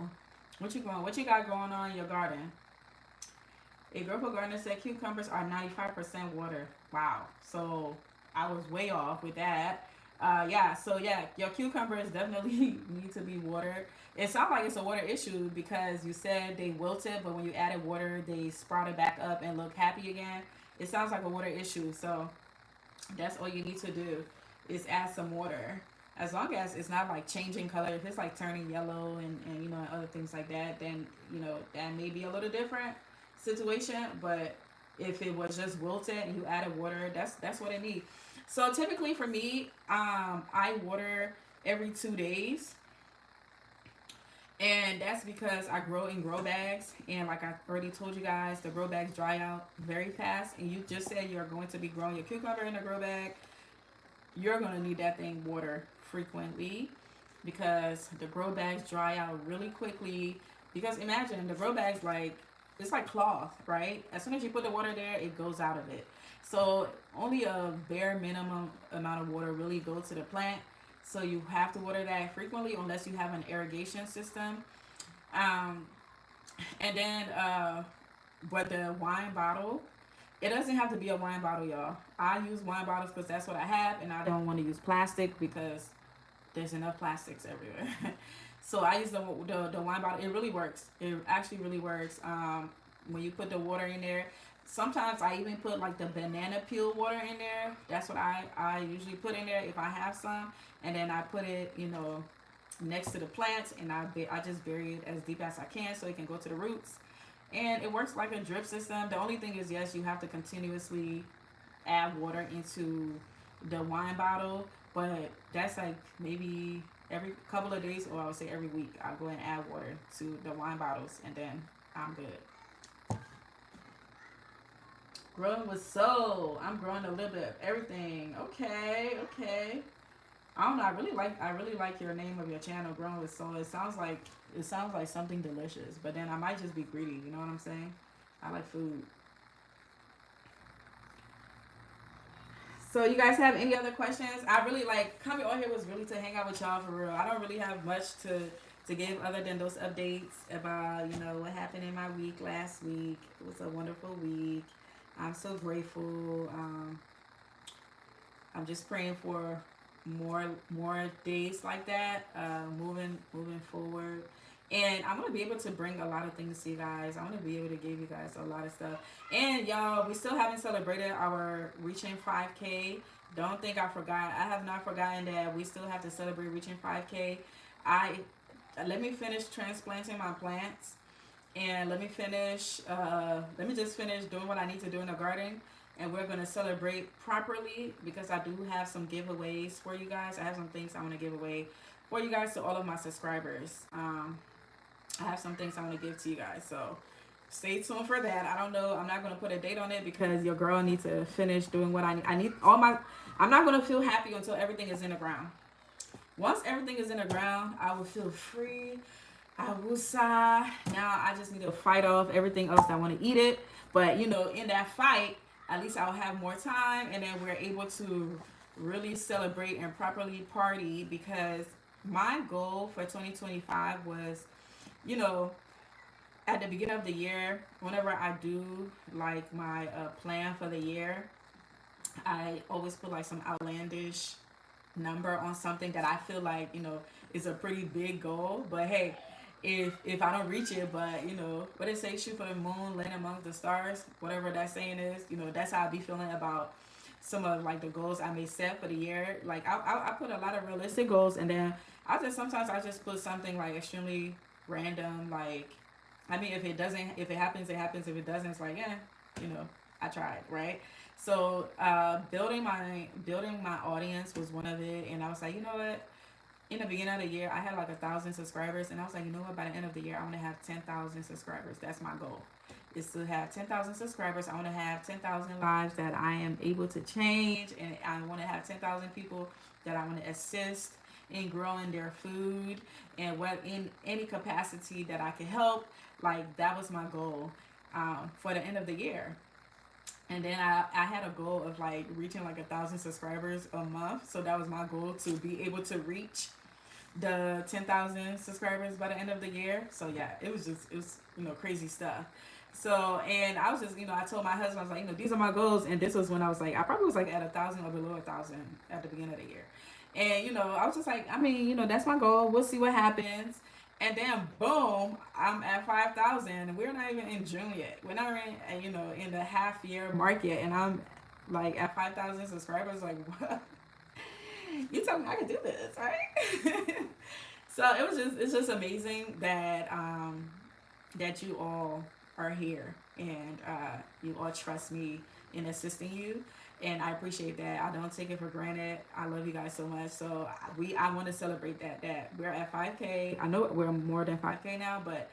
What you growing? What you got going on in your garden? A Grateful Gardener said cucumbers are 95% water. Wow. So I was way off with that. Your cucumbers definitely need to be watered. It sounds like it's a water issue because you said they wilted, but when you added water, they sprouted back up and look happy again. It sounds like a water issue. So that's all you need to do is add some water. As long as it's not like changing color, if it's like turning yellow and you know, and other things like that, then you know that may be a little different situation. But if it was just wilted and you added water, that's what it needs. So typically for me, I water every 2 days, and that's because I grow in grow bags, and like I already told you guys, the grow bags dry out very fast. And you just said you're going to be growing your cucumber in a grow bag. You're going to need that thing water frequently because the grow bags dry out really quickly. Because imagine the grow bags, like, it's like cloth, right? As soon as you put the water there, it goes out of it. So only a bare minimum amount of water really goes to the plant. So you have to water that frequently unless you have an irrigation system. And then, but the wine bottle, it doesn't have to be a wine bottle, y'all. I use wine bottles because that's what I have, and I don't want to use plastic because there's enough plastics everywhere. So I use the wine bottle. It really works. It actually really works. When you put the water in there, Sometimes I even put like the banana peel water in there. That's what I usually put in there if I have some. And then I put it, you know, next to the plants, and I just bury it as deep as I can so it can go to the roots. And it works like a drip system. The only thing is, yes, you have to continuously add water into the wine bottle, but that's like maybe every couple of days, or I would say every week. I'll go and add water to the wine bottles, and then I'm good. Growing with soul. I'm growing a little bit of everything. Okay, okay. I don't know. I really like your name of your channel, Growing with Soul. It sounds like something delicious, but then I might just be greedy. You know what I'm saying? I like food. So you guys have any other questions? I really like coming on here was really to hang out with y'all for real. I don't really have much to give other than those updates about, you know, what happened in my week last week. It was a wonderful week. I'm so grateful. I'm just praying for more days like that, moving forward. And I'm gonna be able to bring a lot of things to you guys. I'm gonna be able to give you guys a lot of stuff. And y'all, we still haven't celebrated our reaching 5K. Don't think I forgot. I have not forgotten that we still have to celebrate reaching 5K. I Let me finish transplanting my plants, and let me just finish doing what I need to do in the garden, and we're going to celebrate properly, because I do have some giveaways for you guys. I have some things I want to give away for you guys, to all of my subscribers. I have some things I want to give to you guys, so stay tuned for that. I don't know, I'm not going to put a date on it, because your girl needs to finish doing what I need all my. I'm not going to feel happy until everything is in the ground. Once everything is in the ground, I will feel free. I will sigh. Now I just need to fight off everything else that want to eat it. But, you know, in that fight, at least I'll have more time, and then we're able to really celebrate and properly party, because my goal for 2025 was, you know, at the beginning of the year, whenever I do like my plan for the year, I always put like some outlandish number on something that I feel like, you know, is a pretty big goal. But hey, if I don't reach it, but you know what it say, shoot for the moon, land among the stars, whatever that saying is, you know, that's how I be feeling about some of like the goals I may set for the year. Like I put a lot of realistic goals, and then sometimes I just put something like extremely random. Like, I mean, if it happens, it happens. If it doesn't, it's like, yeah, you know, I tried, right? So building my audience was one of it, and I was like, you know what? In the beginning of the year, I had like 1,000 subscribers, and I was like, you know what? By the end of the year, I want to have 10,000 subscribers. That's my goal. Is to have 10,000 subscribers. I want to have 10,000 lives that I am able to change, and I want to have 10,000 people that I want to assist in growing their food, and what in any capacity that I can help. Like, that was my goal for the end of the year. And then I had a goal of like reaching like 1,000 subscribers a month. So that was my goal, to be able to reach the 10,000 subscribers by the end of the year. So yeah, it was you know, crazy stuff. So, and I was just, you know, I told my husband, I was like, you know, these are my goals. And this was when I was like, I probably was like at 1,000 or below 1,000 at the beginning of the year. And, you know, I was just like, I mean, you know, that's my goal. We'll see what happens. And then boom, I'm at 5,000. We're not even in June yet. We're not in, you know, in the half year mark yet. And I'm like at 5,000 subscribers. Like, what? You told me I could do this, right? So it's just amazing that that you all are here, and you all trust me in assisting you, and I appreciate that. I don't take it for granted. I love you guys so much. So I want to celebrate that we're at 5K. I know we're more than 5K now, but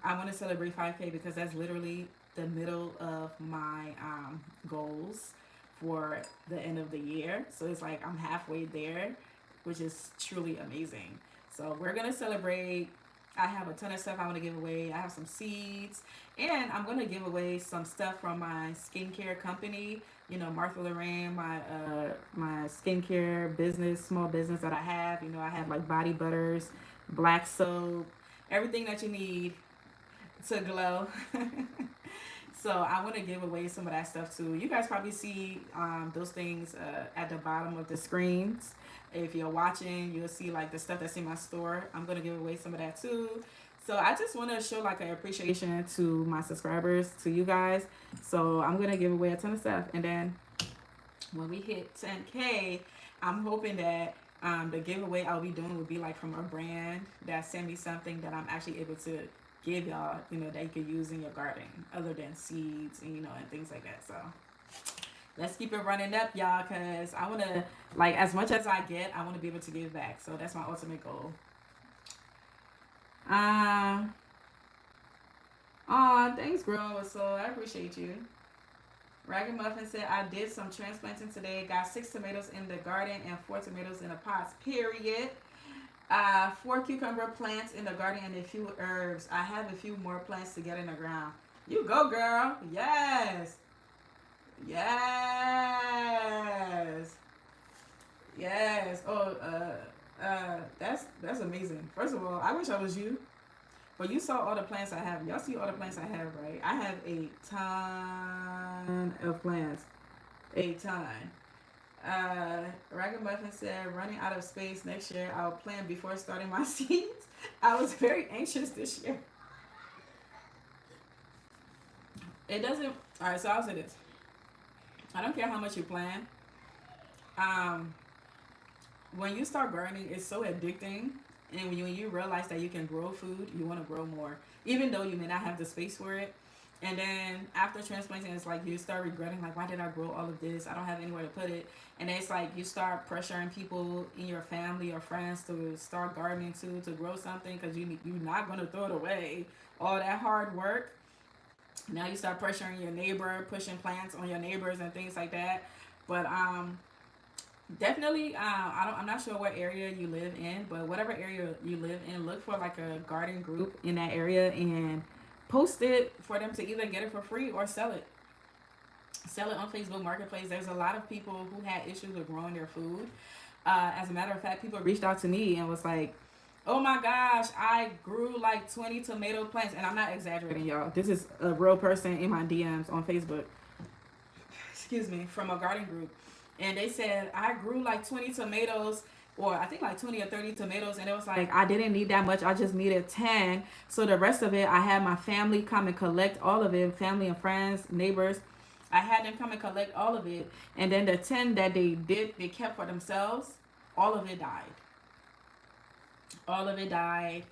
I want to celebrate 5K, because that's literally the middle of my goals for the end of the year. So it's like I'm halfway there, which is truly amazing. So we're gonna celebrate. I have a ton of stuff I want to give away. I have some seeds, and I'm gonna give away some stuff from my skincare company. You know, Martha Lorraine, my skincare business, small business that I have. You know, I have like body butters, black soap, everything that you need to glow. So I want to give away some of that stuff too. You guys probably see those things at the bottom of the screens. If you're watching, you'll see like the stuff that's in my store. I'm gonna give away some of that too. So I just want to show like an appreciation to my subscribers, to you guys. So I'm gonna give away a ton of stuff, and then when we hit 10K, I'm hoping that the giveaway I'll be doing will be like from a brand that send me something that I'm actually able to give y'all, you know, that you could use in your garden, other than seeds and, you know, and things like that. So let's keep it running up, y'all, because I want to, like, as much as I get, I want to be able to give back. So that's my ultimate goal. Um, thanks, bro. So I appreciate you. Ragged Muffin said, I did some transplanting today. Got 6 tomatoes in the garden and 4 tomatoes in the pots, period. 4 cucumber plants in the garden and a few herbs. I have a few more plants to get in the ground. You go, girl. Yes. Yes. Yes. Oh, that's amazing. First of all, I wish I was you. But you saw all the plants I have. Y'all see all the plants I have, right? I have a ton of plants. A ton. Ragged Muffin said, running out of space next year, I'll plan before starting my seeds. I was very anxious this year. It doesn't, alright, so I'll say this. I don't care how much you plan. When you start gardening, it's so addicting. And when you realize that you can grow food, you want to grow more. Even though you may not have the space for it. And then after transplanting, it's like you start regretting, like, why did I grow all of this? I don't have anywhere to put it. And then it's like you start pressuring people in your family or friends to start gardening too, to grow something, because you're not going to throw it away. All that hard work. Now you start pressuring your neighbor, pushing plants on your neighbors and things like that. But definitely, I'm not sure what area you live in, but whatever area you live in, look for like a garden group in that area and post it for them to either get it for free or sell it. Sell it on Facebook Marketplace. There's a lot of people who had issues with growing their food. As a matter of fact, people reached out to me and was like, oh my gosh, I grew like 20 tomato plants. And I'm not exaggerating, y'all. This is a real person in my DMs on Facebook. Excuse me, from a garden group. And they said, I grew like 20 tomatoes, or I think like 20 or 30 tomatoes. And it was like, I didn't need that much. I just needed 10. So the rest of it, I had my family come and collect all of it, family and friends, neighbors. I had them come and collect all of it. And then the 10 that they kept for themselves, all of it died. All of it died.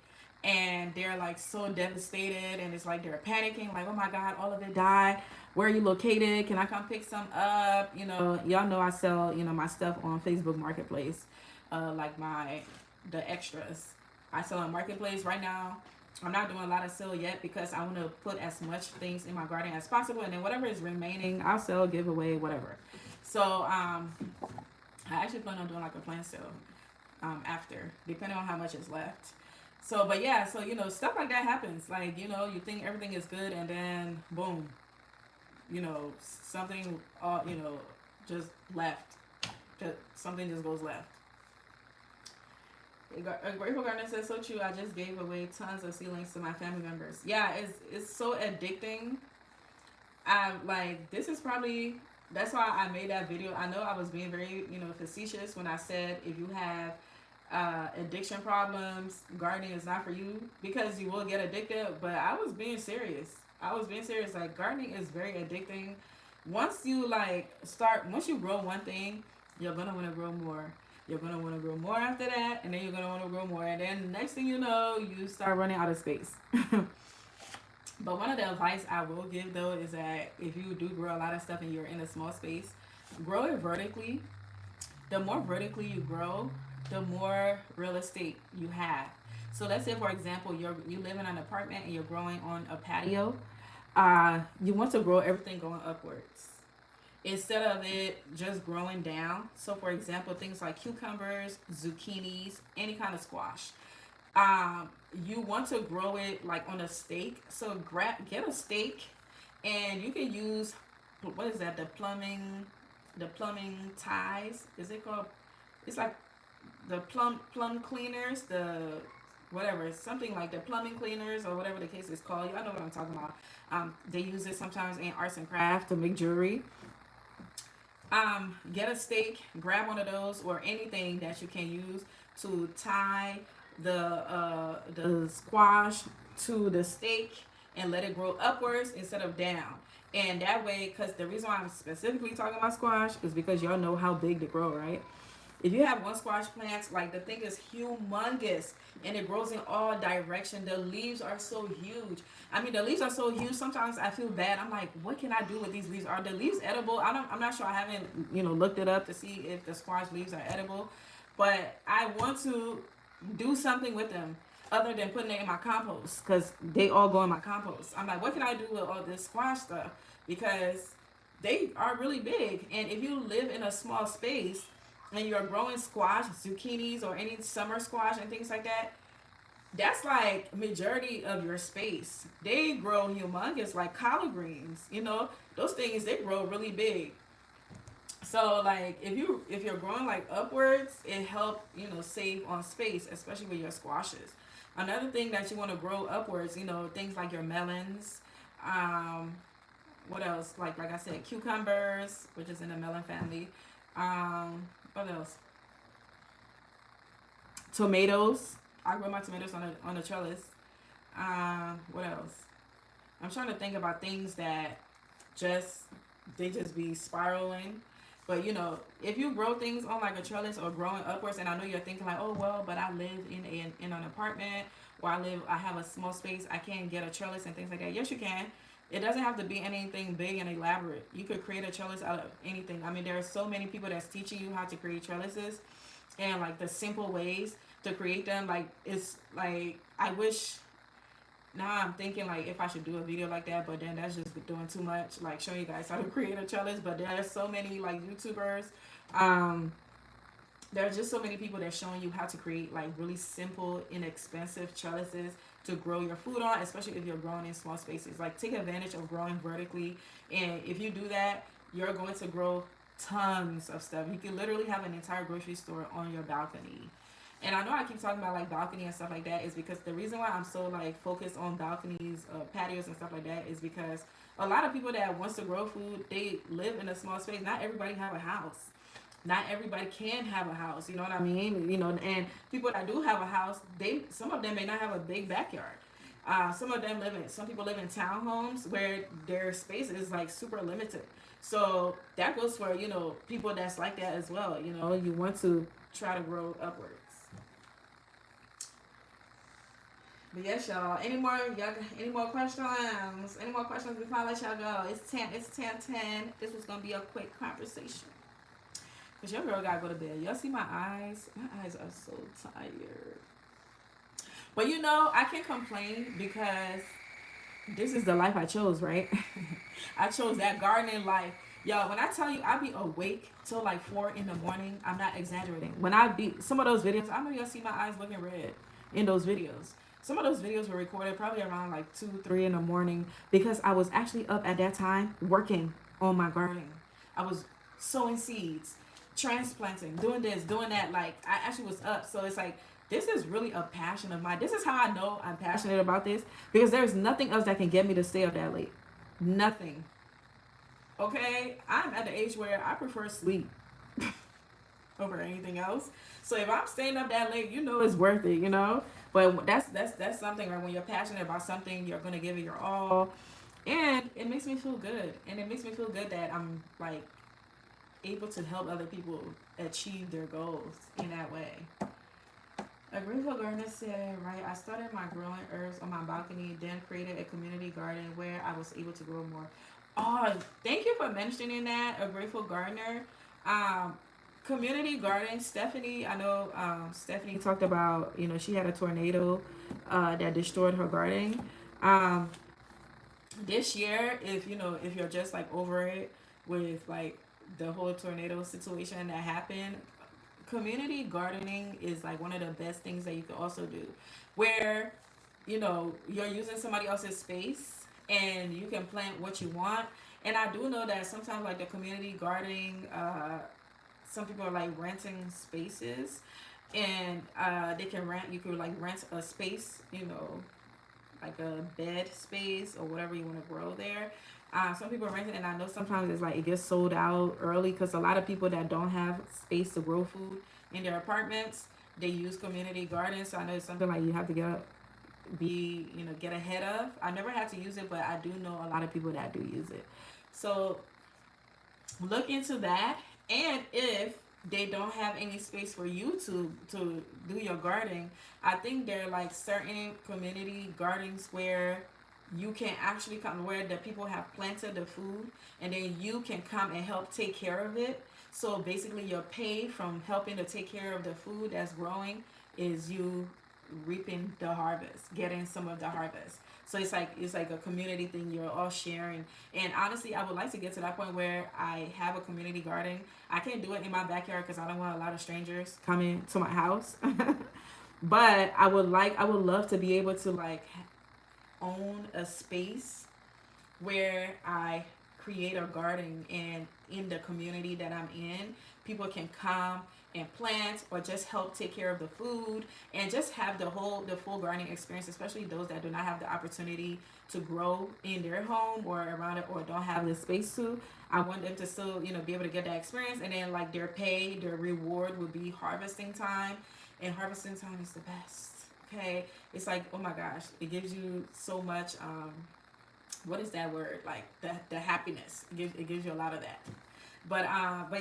And they're like so devastated. And it's like they're panicking, like, oh my God, all of it died. Where are you located? Can I come pick some up? You know, y'all know I sell, you know, my stuff on Facebook Marketplace. Like the extras. I sell on Marketplace right now. I'm not doing a lot of sale yet because I want to put as much things in my garden as possible, and then whatever is remaining, I'll sell, give away, whatever. So I actually plan on doing like a plant sale after, depending on how much is left. So, but yeah, so you know, stuff like that happens. Like, you know, you think everything is good, and then boom, you know, something, you know, just left. Something just goes left. A Grateful Gardener says, so true. I just gave away tons of seedlings to my family members. Yeah, it's so addicting. Like, this is probably, that's why I made that video. I know I was being very, you know, facetious when I said if you have addiction problems, gardening is not for you, because you will get addicted. But I was being serious. Like, gardening is very addicting. Once you once you grow one thing, you're gonna want to grow more. You're going to want to grow more after that, and then you're going to want to grow more. And then next thing you know, you start running out of space. But one of the advice I will give, though, is that if you do grow a lot of stuff and you're in a small space, grow it vertically. The more vertically you grow, the more real estate you have. So let's say, for example, you live in an apartment and you're growing on a patio. You want to grow everything going upwards, instead of it just growing down. So for example, things like cucumbers, zucchinis, any kind of squash, you want to grow it like on a stake. So get a stake, and you can use, what is that, the plumbing ties, is it called? It's like the plum cleaners, the whatever, something like the plumbing cleaners or whatever the case is called. Y'all know what I'm talking about. They use it sometimes in arts and craft to make jewelry. Get a stake, grab one of those or anything that you can use to tie the squash to the stake and let it grow upwards instead of down. And that way, because the reason why I'm specifically talking about squash is because y'all know how big they grow, right? If you have one squash plant, like the thing is humongous and it grows in all direction. The leaves are so huge. I mean, the leaves are so huge. Sometimes I feel bad. I'm like, what can I do with these leaves? Are the leaves edible? I'm not sure. I haven't, looked it up to see if the squash leaves are edible. But I want to do something with them other than putting it in my compost because they all go in my compost. I'm like, what can I do with all this squash stuff? Because they are really big. And if you live in a small space, and you're growing squash, zucchinis, or any summer squash and things like that, that's like majority of your space. They grow humongous, like collard greens. Those things they grow really big. So like if you're growing like upwards, it help save on space, especially with your squashes. Another thing that you want to grow upwards, things like your melons. Um, what else? Like I said, cucumbers, which is in the melon family. What else? Tomatoes. I grow my tomatoes on a trellis. What else? I'm trying to think about things that just they just be spiraling. But if you grow things on like a trellis or growing upwards, and I know you're thinking like, oh well, but I live in an apartment, or I have a small space, I can't get a trellis and things like that. Yes, you can. It doesn't have to be anything big and elaborate. You could create a trellis out of anything. I mean, there are so many people that's teaching you how to create trellises, and like the simple ways to create them. Like it's like I wish now I'm thinking like if I should do a video like that, but then that's just doing too much, like showing you guys how to create a trellis. But there's so many like YouTubers, um, there's just so many people that's showing you how to create like really simple, inexpensive trellises to grow your food on, especially if you're growing in small spaces. Like take advantage of growing vertically, and if you do that, you're going to grow tons of stuff. You can literally have an entire grocery store on your balcony. And I know I keep talking about like balcony and stuff like that is because the reason why I'm so like focused on balconies, patios and stuff like that is because a lot of people that wants to grow food, they live in a small space. Not everybody have a house. Not everybody can have a house. You know what I mean? And people that do have a house, some of them may not have a big backyard. Some people live in townhomes where their space is like super limited. So that goes for people that's like that as well. You want to try to grow upwards. But yes, y'all. Any more questions? Any more questions before I let y'all go? It's 10:10. This was gonna be a quick conversation. Cause your girl gotta go to bed. Y'all see my eyes? My eyes are so tired. But I can complain because this is the life I chose, right? I chose that gardening life. Yo, when I tell you I be awake till like 4 in the morning, I'm not exaggerating. When I be some of those videos, I know y'all see my eyes looking red in those videos. Some of those videos were recorded probably around like 2, 3 in the morning because I was actually up at that time working on my garden. I was sowing seeds, transplanting, doing this, doing that. Like I actually was up. So it's like this is really a passion of mine. This is how I know I'm passionate about this because there's nothing else that can get me to stay up that late. Nothing. Okay? I'm at the age where I prefer sleep over anything else. So if I'm staying up that late, it's worth it. But that's something, right? When you're passionate about something, you're gonna give it your all, and it makes me feel good. And it makes me feel good that I'm like able to help other people achieve their goals in that way. A grateful gardener said, right, I started my growing herbs on my balcony, then created a community garden where I was able to grow more. Oh, thank you for mentioning that, a grateful gardener. Community garden, Stephanie, I know Stephanie talked about, she had a tornado that destroyed her garden. This year, if you're just like over it with like the whole tornado situation that happened, community gardening is like one of the best things that you can also do, where you're using somebody else's space and you can plant what you want. And I do know that sometimes like the community gardening, some people are like renting spaces, and you could like rent a space, a bed space or whatever you want to grow there. Some people rent it, and I know sometimes it's like it gets sold out early because a lot of people that don't have space to grow food in their apartments, they use community gardens. So I know it's something like you have to get ahead of. I never had to use it, but I do know a lot of people that do use it. So look into that. And if they don't have any space for you to do your gardening, I think there are like certain community gardens where you can actually come, where the people have planted the food and then you can come and help take care of it. So basically your pay from helping to take care of the food that's growing is you reaping the harvest, getting some of the harvest. So it's like a community thing. You're all sharing. And honestly, I would like to get to that point where I have a community garden. I can't do it in my backyard because I don't want a lot of strangers coming to my house. But I would love to be able to like own a space where I create a garden, and in the community that I'm in, people can come and plant or just help take care of the food and just have the full gardening experience, especially those that do not have the opportunity to grow in their home or around it or don't have the space to. I want them to still, be able to get that experience, and then like their reward would be harvesting time, and harvesting time is the best. Okay, it's like, oh my gosh, it gives you so much. What is that word? Like the happiness. It gives you a lot of that. But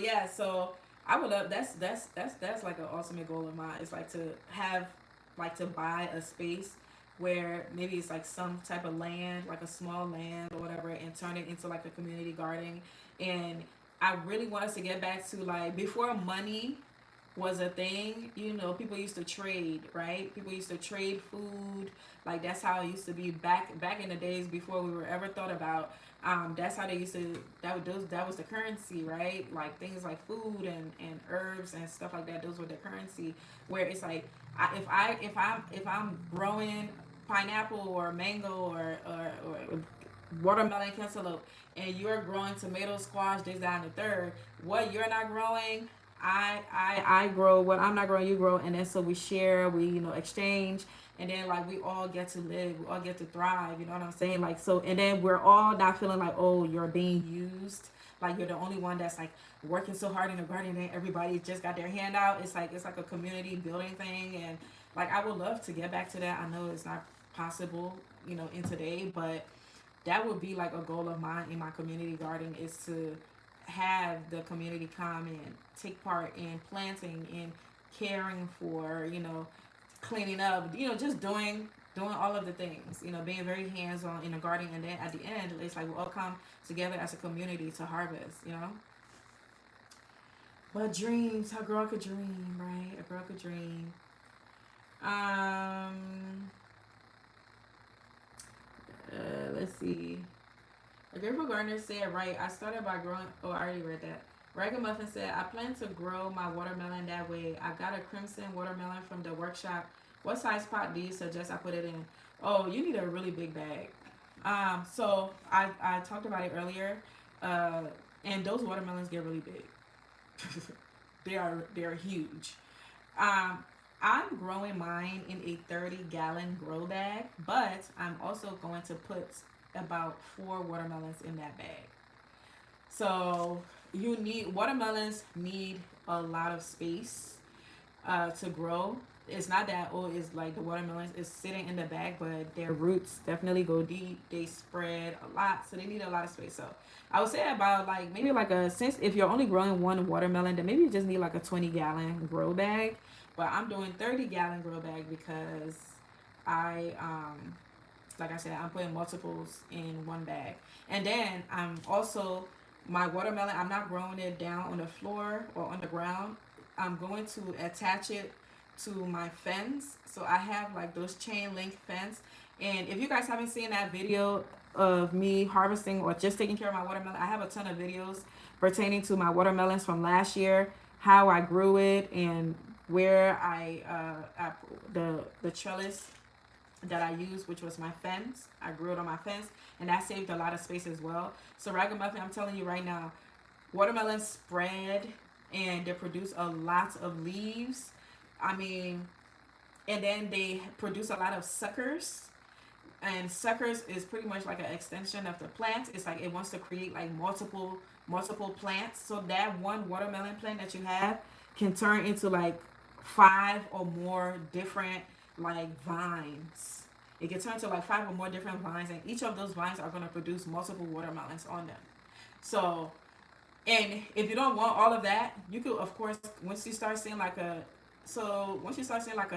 yeah, so I would love, that's like an ultimate goal of mine. It's like to have, like to buy a space where maybe it's like some type of land, like a small land or whatever, and turn it into like a community garden. And I really want us to get back to like before money was a thing. People used to trade, right? People used to trade food. Like that's how it used to be back in the days before we were ever thought about. That's how they used to. That was the currency, right? Like things like food and herbs and stuff like that. Those were the currency. Where it's like, if I'm growing pineapple or mango or watermelon, cantaloupe, and you're growing tomato, squash, this, that, and the third. What you're not growing, I grow. What I'm not growing, you grow, and then so we share, we exchange, and then like we all get to live, we all get to thrive. You know what I'm saying? Like so, and then we're all not feeling like, oh, you're being used. Like you're the only one that's like working so hard in the garden, and everybody just got their hand out. It's like a community building thing, and like I would love to get back to that. I know it's not possible, in today, but that would be like a goal of mine in my community garden, is to have the community come and take part in planting and caring for, cleaning up, just doing all of the things, being very hands on in the garden, and then at the end it's like we all come together as a community to harvest. But dreams, a girl could dream, right? A girl could dream. Um let's see. A grateful gardener said, right, I started by growing, oh, I already read that. Ragamuffin said, I plan to grow my watermelon that way. I got a crimson watermelon from the workshop. What size pot do you suggest I put it in? Oh, you need a really big bag. So I talked about it earlier, and those watermelons get really big. They're huge. Um, I'm growing mine in a 30-gallon grow bag, but I'm also going to put about 4 watermelons in that bag. So watermelons need a lot of space to grow. It's not that old. It's like the watermelons is sitting in the bag, but their roots definitely go deep. They spread a lot, so they need a lot of space. So I would say about like maybe like since if you're only growing one watermelon, then maybe you just need like a 20-gallon grow bag. But I'm doing 30-gallon grow bag because I like I said, I'm putting multiples in one bag. And then I'm also, my watermelon, I'm not growing it down on the floor or on the ground. I'm going to attach it to my fence. So I have like those chain link fence. And if you guys haven't seen that video of me harvesting or just taking care of my watermelon, I have a ton of videos pertaining to my watermelons from last year, how I grew it, and where the trellis that I used, which was my fence. I grew it on my fence, and that saved a lot of space as well. So Ragamuffin, I'm telling you right now, watermelons spread and they produce a lot of leaves. I mean, and then they produce a lot of suckers. And suckers is pretty much like an extension of the plant. It's like it wants to create like multiple plants. So that one watermelon plant that you have can turn into like 5 or more different like vines. It can turn to like 5 or more different vines, and each of those vines are going to produce multiple watermelons on them. So, and if you don't want all of that, you could, of course, once you start seeing like a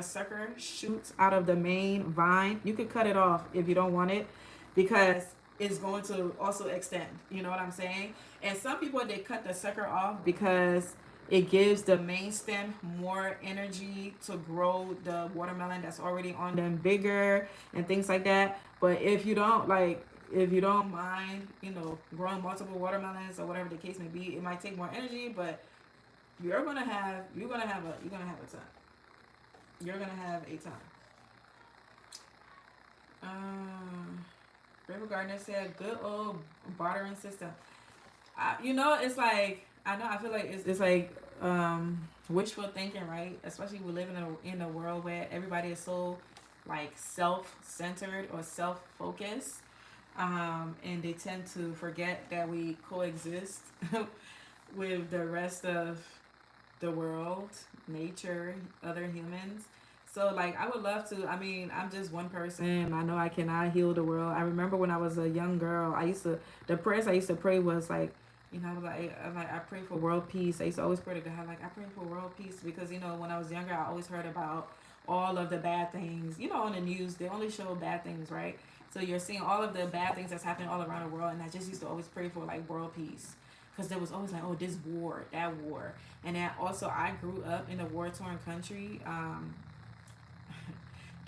sucker shoot out of the main vine, you could cut it off if you don't want it, because it's going to also extend. You know what I'm saying? And some people, they cut the sucker off because it gives the main stem more energy to grow the watermelon that's already on them bigger and things like that. But if you don't mind, growing multiple watermelons or whatever the case may be, it might take more energy, but you're gonna have a ton. You're gonna have a ton. River Gardner said, "Good old bartering system." It's like I feel like it's like wishful thinking, right? Especially we live in a world where everybody is so like self-centered or self-focused, and they tend to forget that we coexist with the rest of the world, nature, other humans. So like I would love to. I mean, I'm just one person. I know I cannot heal the world. I remember when I was a young girl, the prayers I used to pray was like, I pray for world peace. I used to always pray to God, like I pray for world peace, because when I was younger, I always heard about all of the bad things. On the news, they only show bad things, right? So you're seeing all of the bad things that's happening all around the world, and I just used to always pray for like world peace, because there was always like, oh, this war, that war. And then also I grew up in a war-torn country.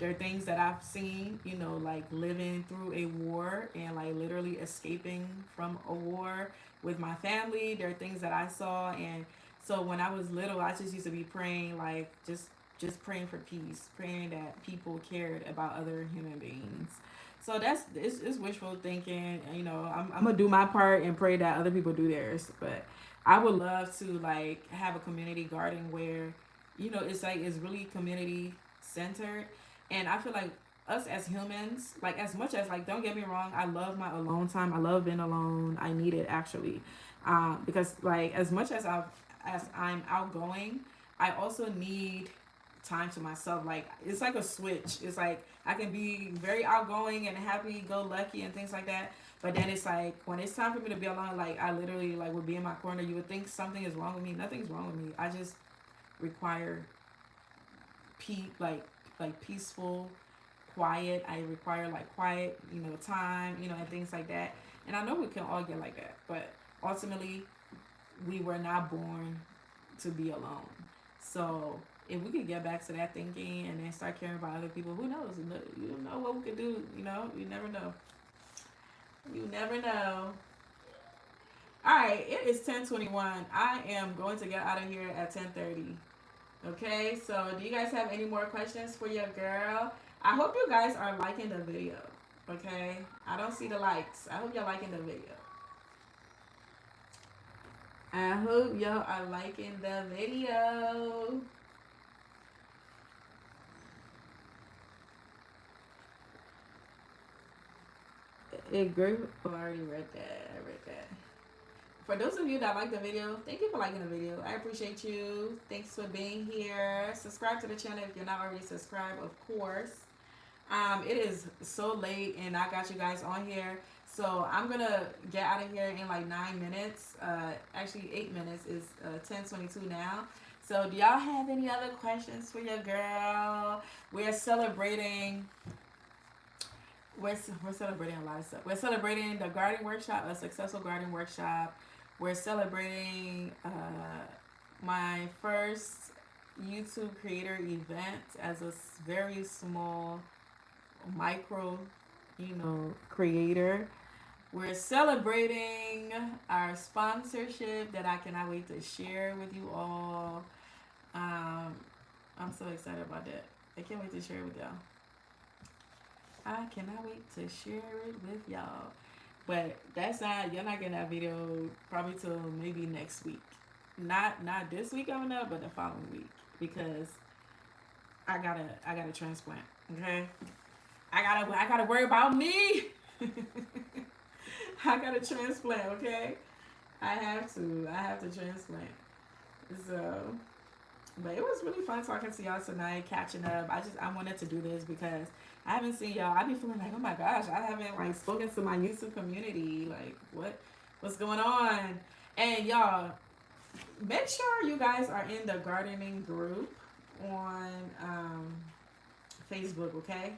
There are things that I've seen, like living through a war and like literally escaping from a war with my family. There are things that I saw, and so when I was little, I just used to be praying, like just praying for peace, praying that people cared about other human beings. So it's wishful thinking. I'm gonna do my part and pray that other people do theirs. But I would love to like have a community garden where, it's like it's really community centered. And I feel like us as humans, like as much as like, don't get me wrong, I love my alone time. I love being alone. I need it actually, because like as much as I'm outgoing, I also need time to myself. Like it's like a switch. It's like I can be very outgoing and happy go lucky and things like that, but then it's like when it's time for me to be alone, like I literally like would be in my corner. You would think something is wrong with me. Nothing's wrong with me. I just require like peaceful, quiet. I require like quiet, time, and things like that. And I know we can all get like that, but ultimately we were not born to be alone. So if we could get back to that thinking and then start caring about other people, who knows? You don't know what we could do. You never know. You never know. All right, it is 10:21. I am going to get out of here at 10:30. Okay, so do you guys have any more questions for your girl? I hope you guys are liking the video. Okay, I don't see the likes. I hope you're liking the video. I hope y'all are liking the video. It grew. Oh, I already read that. I read that. For those of you that like the video, thank you for liking the video. I appreciate you. Thanks for being here. Subscribe to the channel if you're not already subscribed, of course. It is so late and I got you guys on here. So I'm gonna get out of here in like 9 minutes. Actually 8 minutes. Is 10:22 now. So do y'all have any other questions for your girl? We're celebrating a lot of stuff. We're celebrating the garden workshop, a successful garden workshop. We're celebrating my first YouTube creator event as a very small micro, creator. We're celebrating our sponsorship that I cannot wait to share with you all. I'm so excited about that. I can't wait to share it with y'all. I cannot wait to share it with y'all. But you're not getting that video probably till maybe next week. Not this week coming up, but the following week. Because I got a transplant. Okay? I gotta worry about me. I gotta transplant, okay? I have to transplant. So, but it was really fun talking to y'all tonight, catching up. I wanted to do this because I haven't seen y'all. I've been feeling like, oh my gosh, I haven't like spoken to my YouTube community. Like, what's going on? And y'all, make sure you guys are in the gardening group on Facebook, okay?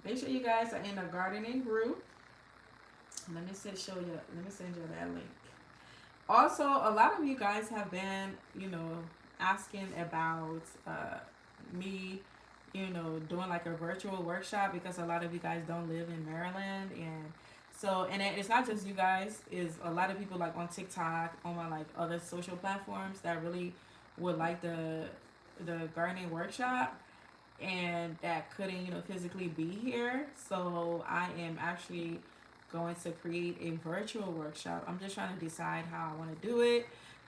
Make sure you guys are in the gardening group. Let me send you that link. Also, a lot of you guys have been, asking about me, doing like a virtual workshop because a lot of you guys don't live in Maryland, and so it's not just you guys. Is a lot of people like on TikTok, on my like other social platforms that really would like the gardening workshop and that couldn't physically be here. So I am actually going to create a virtual workshop. I'm just trying to decide how I want to do it.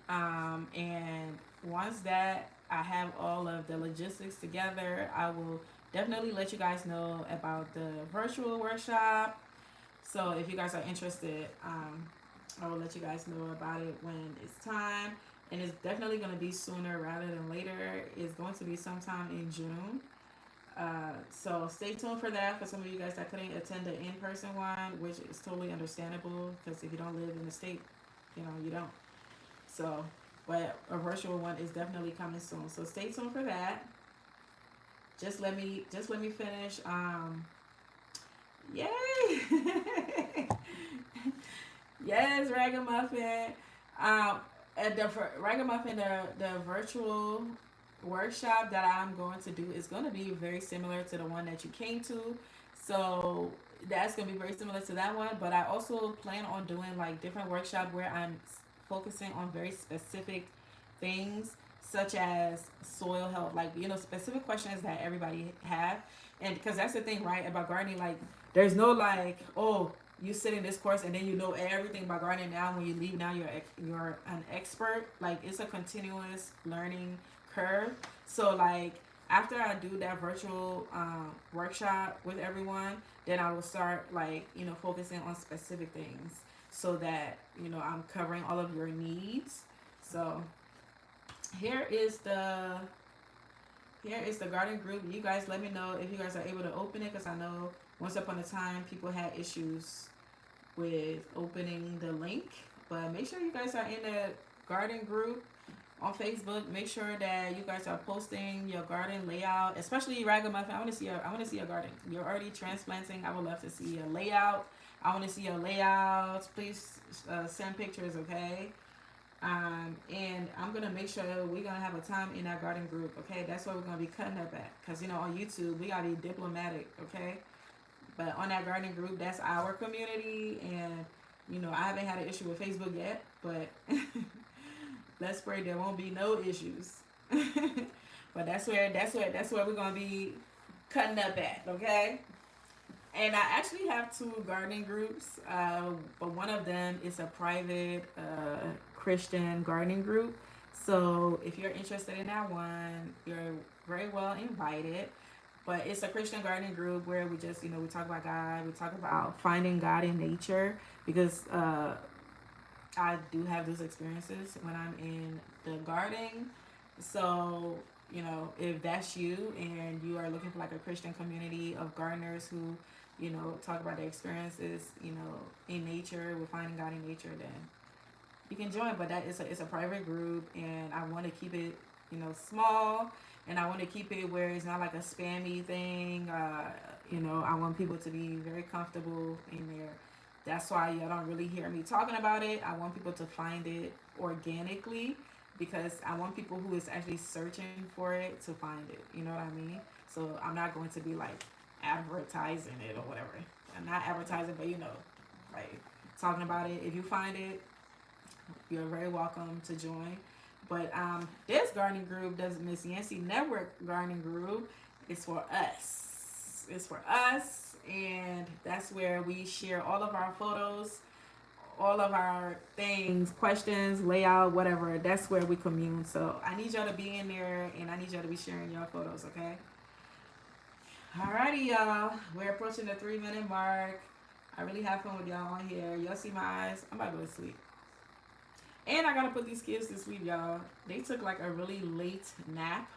And once that I have all of the logistics together, I will definitely let you guys know about the virtual workshop. So if you guys are interested, I will let you guys know about it when it's time. And it's definitely going to be sooner rather than later. It's going to be sometime in June. So stay tuned for that. For some of you guys that couldn't attend the in-person one, which is totally understandable because if you don't live in the state, you don't. So, but a virtual one is definitely coming soon. So stay tuned for that. Just let me finish. Yay! Yes, Ragamuffin. At the Ragamuffin, the virtual workshop that I'm going to do is going to be very similar to the one that you came to. So that's going to be very similar to that one. But I also plan on doing like different workshop where I'm focusing on very specific things such as soil health, like specific questions that everybody have. And because that's the thing, right, about gardening, like there's no like, oh, you sit in this course and then you know everything about gardening. Now when you leave, now you're an expert. Like it's a continuous learning curve. So like after I do that virtual workshop with everyone, then I will start like focusing on specific things so that I'm covering all of your needs. So here is the garden group. You guys let me know if you guys are able to open it, because I know once upon a time people had issues with opening the link. But make sure you guys are in the garden group on Facebook. Make sure that you guys are posting your garden layout, especially Ragamuffin. I want to see your garden. You're already transplanting. I would love to see your layout. I want to see your layouts. Please send pictures, okay? And I'm gonna make sure we're gonna have a time in that garden group, okay? That's where we're gonna be cutting up at, cause on YouTube we gotta be diplomatic, okay? But on that gardening group, that's our community, and I haven't had an issue with Facebook yet, but let's pray there won't be no issues. But that's where we're gonna be cutting up at, okay? And I actually have two gardening groups, but one of them is a private Christian gardening group. So if you're interested in that one, you're very well invited. But it's a Christian gardening group where we just, we talk about God. We talk about finding God in nature, because I do have those experiences when I'm in the garden. So, if that's you and you are looking for like a Christian community of gardeners who, talk about their experiences, in nature, with finding God in nature, then you can join. But it's a private group, and I want to keep it, small. And I want to keep it where it's not like a spammy thing. I want people to be very comfortable in there. That's why y'all don't really hear me talking about it. I want people to find it organically, because I want people who is actually searching for it to find it. You know what I mean? So I'm not going to be like advertising it or whatever. I'm not advertising, but like talking about it. If you find it, you're very welcome to join. But this gardening group, the Miss Yancey Network gardening group, is for us. It's for us, and that's where we share all of our photos, all of our things, questions, layout, whatever. That's where we commune. So I need y'all to be in there, and I need y'all to be sharing your photos, okay? Alrighty, y'all. We're approaching the 3 minute mark. I really have fun with y'all on here. Y'all see my eyes? I'm about to go to sleep. And I gotta put these kids to sleep, y'all. They took like a really late nap.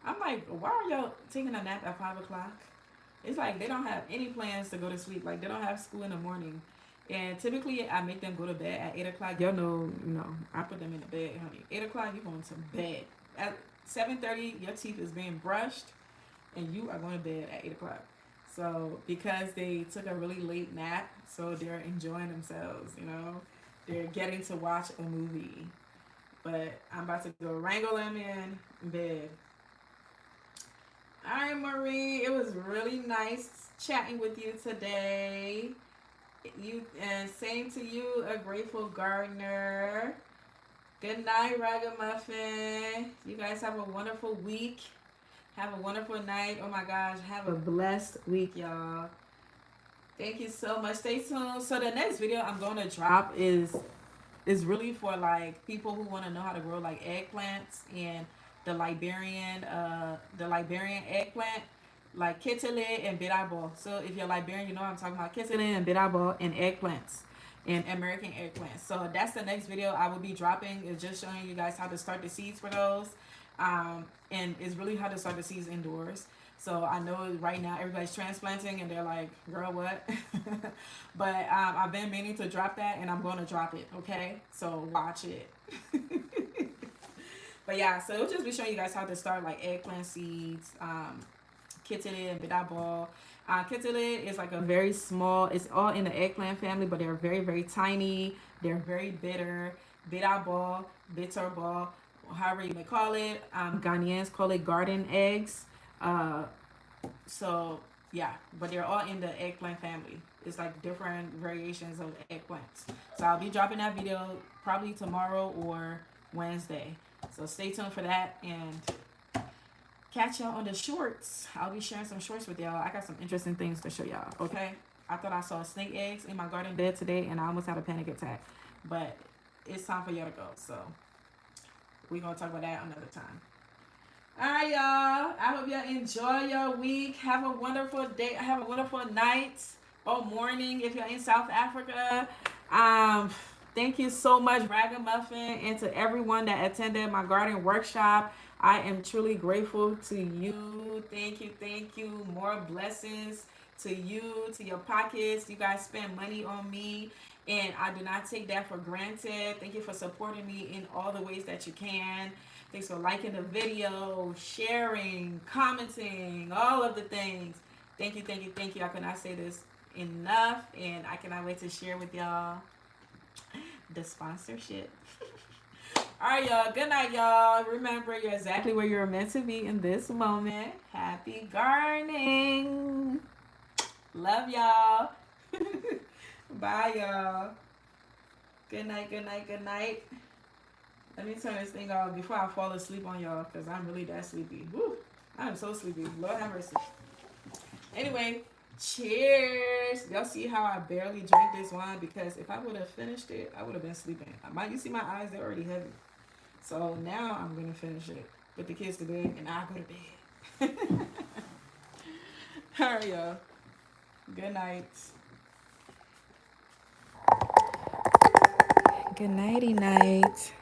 I'm like, why are y'all taking a nap at 5 o'clock? It's like they don't have any plans to go to sleep. Like they don't have school in the morning. And typically I make them go to bed at 8 o'clock. Y'all know, I put them in the bed, honey. 8 o'clock, you going to bed. At 7:30, your teeth is being brushed and you are going to bed at 8 o'clock. So because they took a really late nap, so they're enjoying themselves, They're getting to watch a movie. But I'm about to go wrangle them in bed. All right, Marie. It was really nice chatting with you today. And same to you, a grateful gardener. Good night, Ragamuffin. You guys have a wonderful week. Have a wonderful night. Oh my gosh, have a blessed week, y'all. Thank you so much. Stay tuned. So the next video I'm going to drop is really for like people who want to know how to grow like eggplants and the Liberian eggplant, like kitile and birabo. So if you're Liberian, you know what I'm talking about, kitile and birabo and eggplants and American eggplants. So that's the next video I will be dropping. It's just showing you guys how to start the seeds for those. And it's really how to start the seeds indoors. So I know right now everybody's transplanting and they're like, girl, what? But I've been meaning to drop that and I'm going to drop it, okay? So watch it. But yeah, so it'll just be showing you guys how to start like eggplant seeds, kitile and birabo. Kitile is like a very small, it's all in the eggplant family, but they're very, very tiny. They're very bitter. Birabo, bitterball, however you may call it. Ghanaians call it garden eggs. So yeah, but they're all in the eggplant family. It's like different variations of eggplants. So I'll be dropping that video probably tomorrow or Wednesday. So stay tuned for that and catch y'all on the shorts. I'll be sharing some shorts with y'all. I got some interesting things to show y'all, okay? I thought I saw snake eggs in my garden bed today and I almost had a panic attack. But it's time for y'all to go. So we're going to talk about that another time. All right, y'all. I hope y'all enjoy your week. Have a wonderful day. Have a wonderful night or morning if you're in South Africa. Thank you so much, Ragamuffin, and to everyone that attended my garden workshop. I am truly grateful to you. Thank you, thank you. More blessings to you, to your pockets. You guys spend money on me, and I do not take that for granted. Thank you for supporting me in all the ways that you can. Thanks for liking the video, sharing, commenting, all of the things. Thank you, thank you, thank you. I could not say this enough, and I cannot wait to share with y'all the sponsorship. All right, y'all. Good night, y'all. Remember, you're exactly where you're meant to be in this moment. Happy gardening. Love y'all. Bye, y'all. Good night, good night, good night. Let me turn this thing off before I fall asleep on y'all, because I'm really that sleepy. Woo! I am so sleepy. Lord have mercy. Anyway, cheers. Y'all see how I barely drank this wine? Because if I would have finished it, I would have been sleeping. You see my eyes, they're already heavy. So now I'm going to finish it. Put the kids to bed, and I'll go to bed. All right, y'all. Good night. Good nighty night.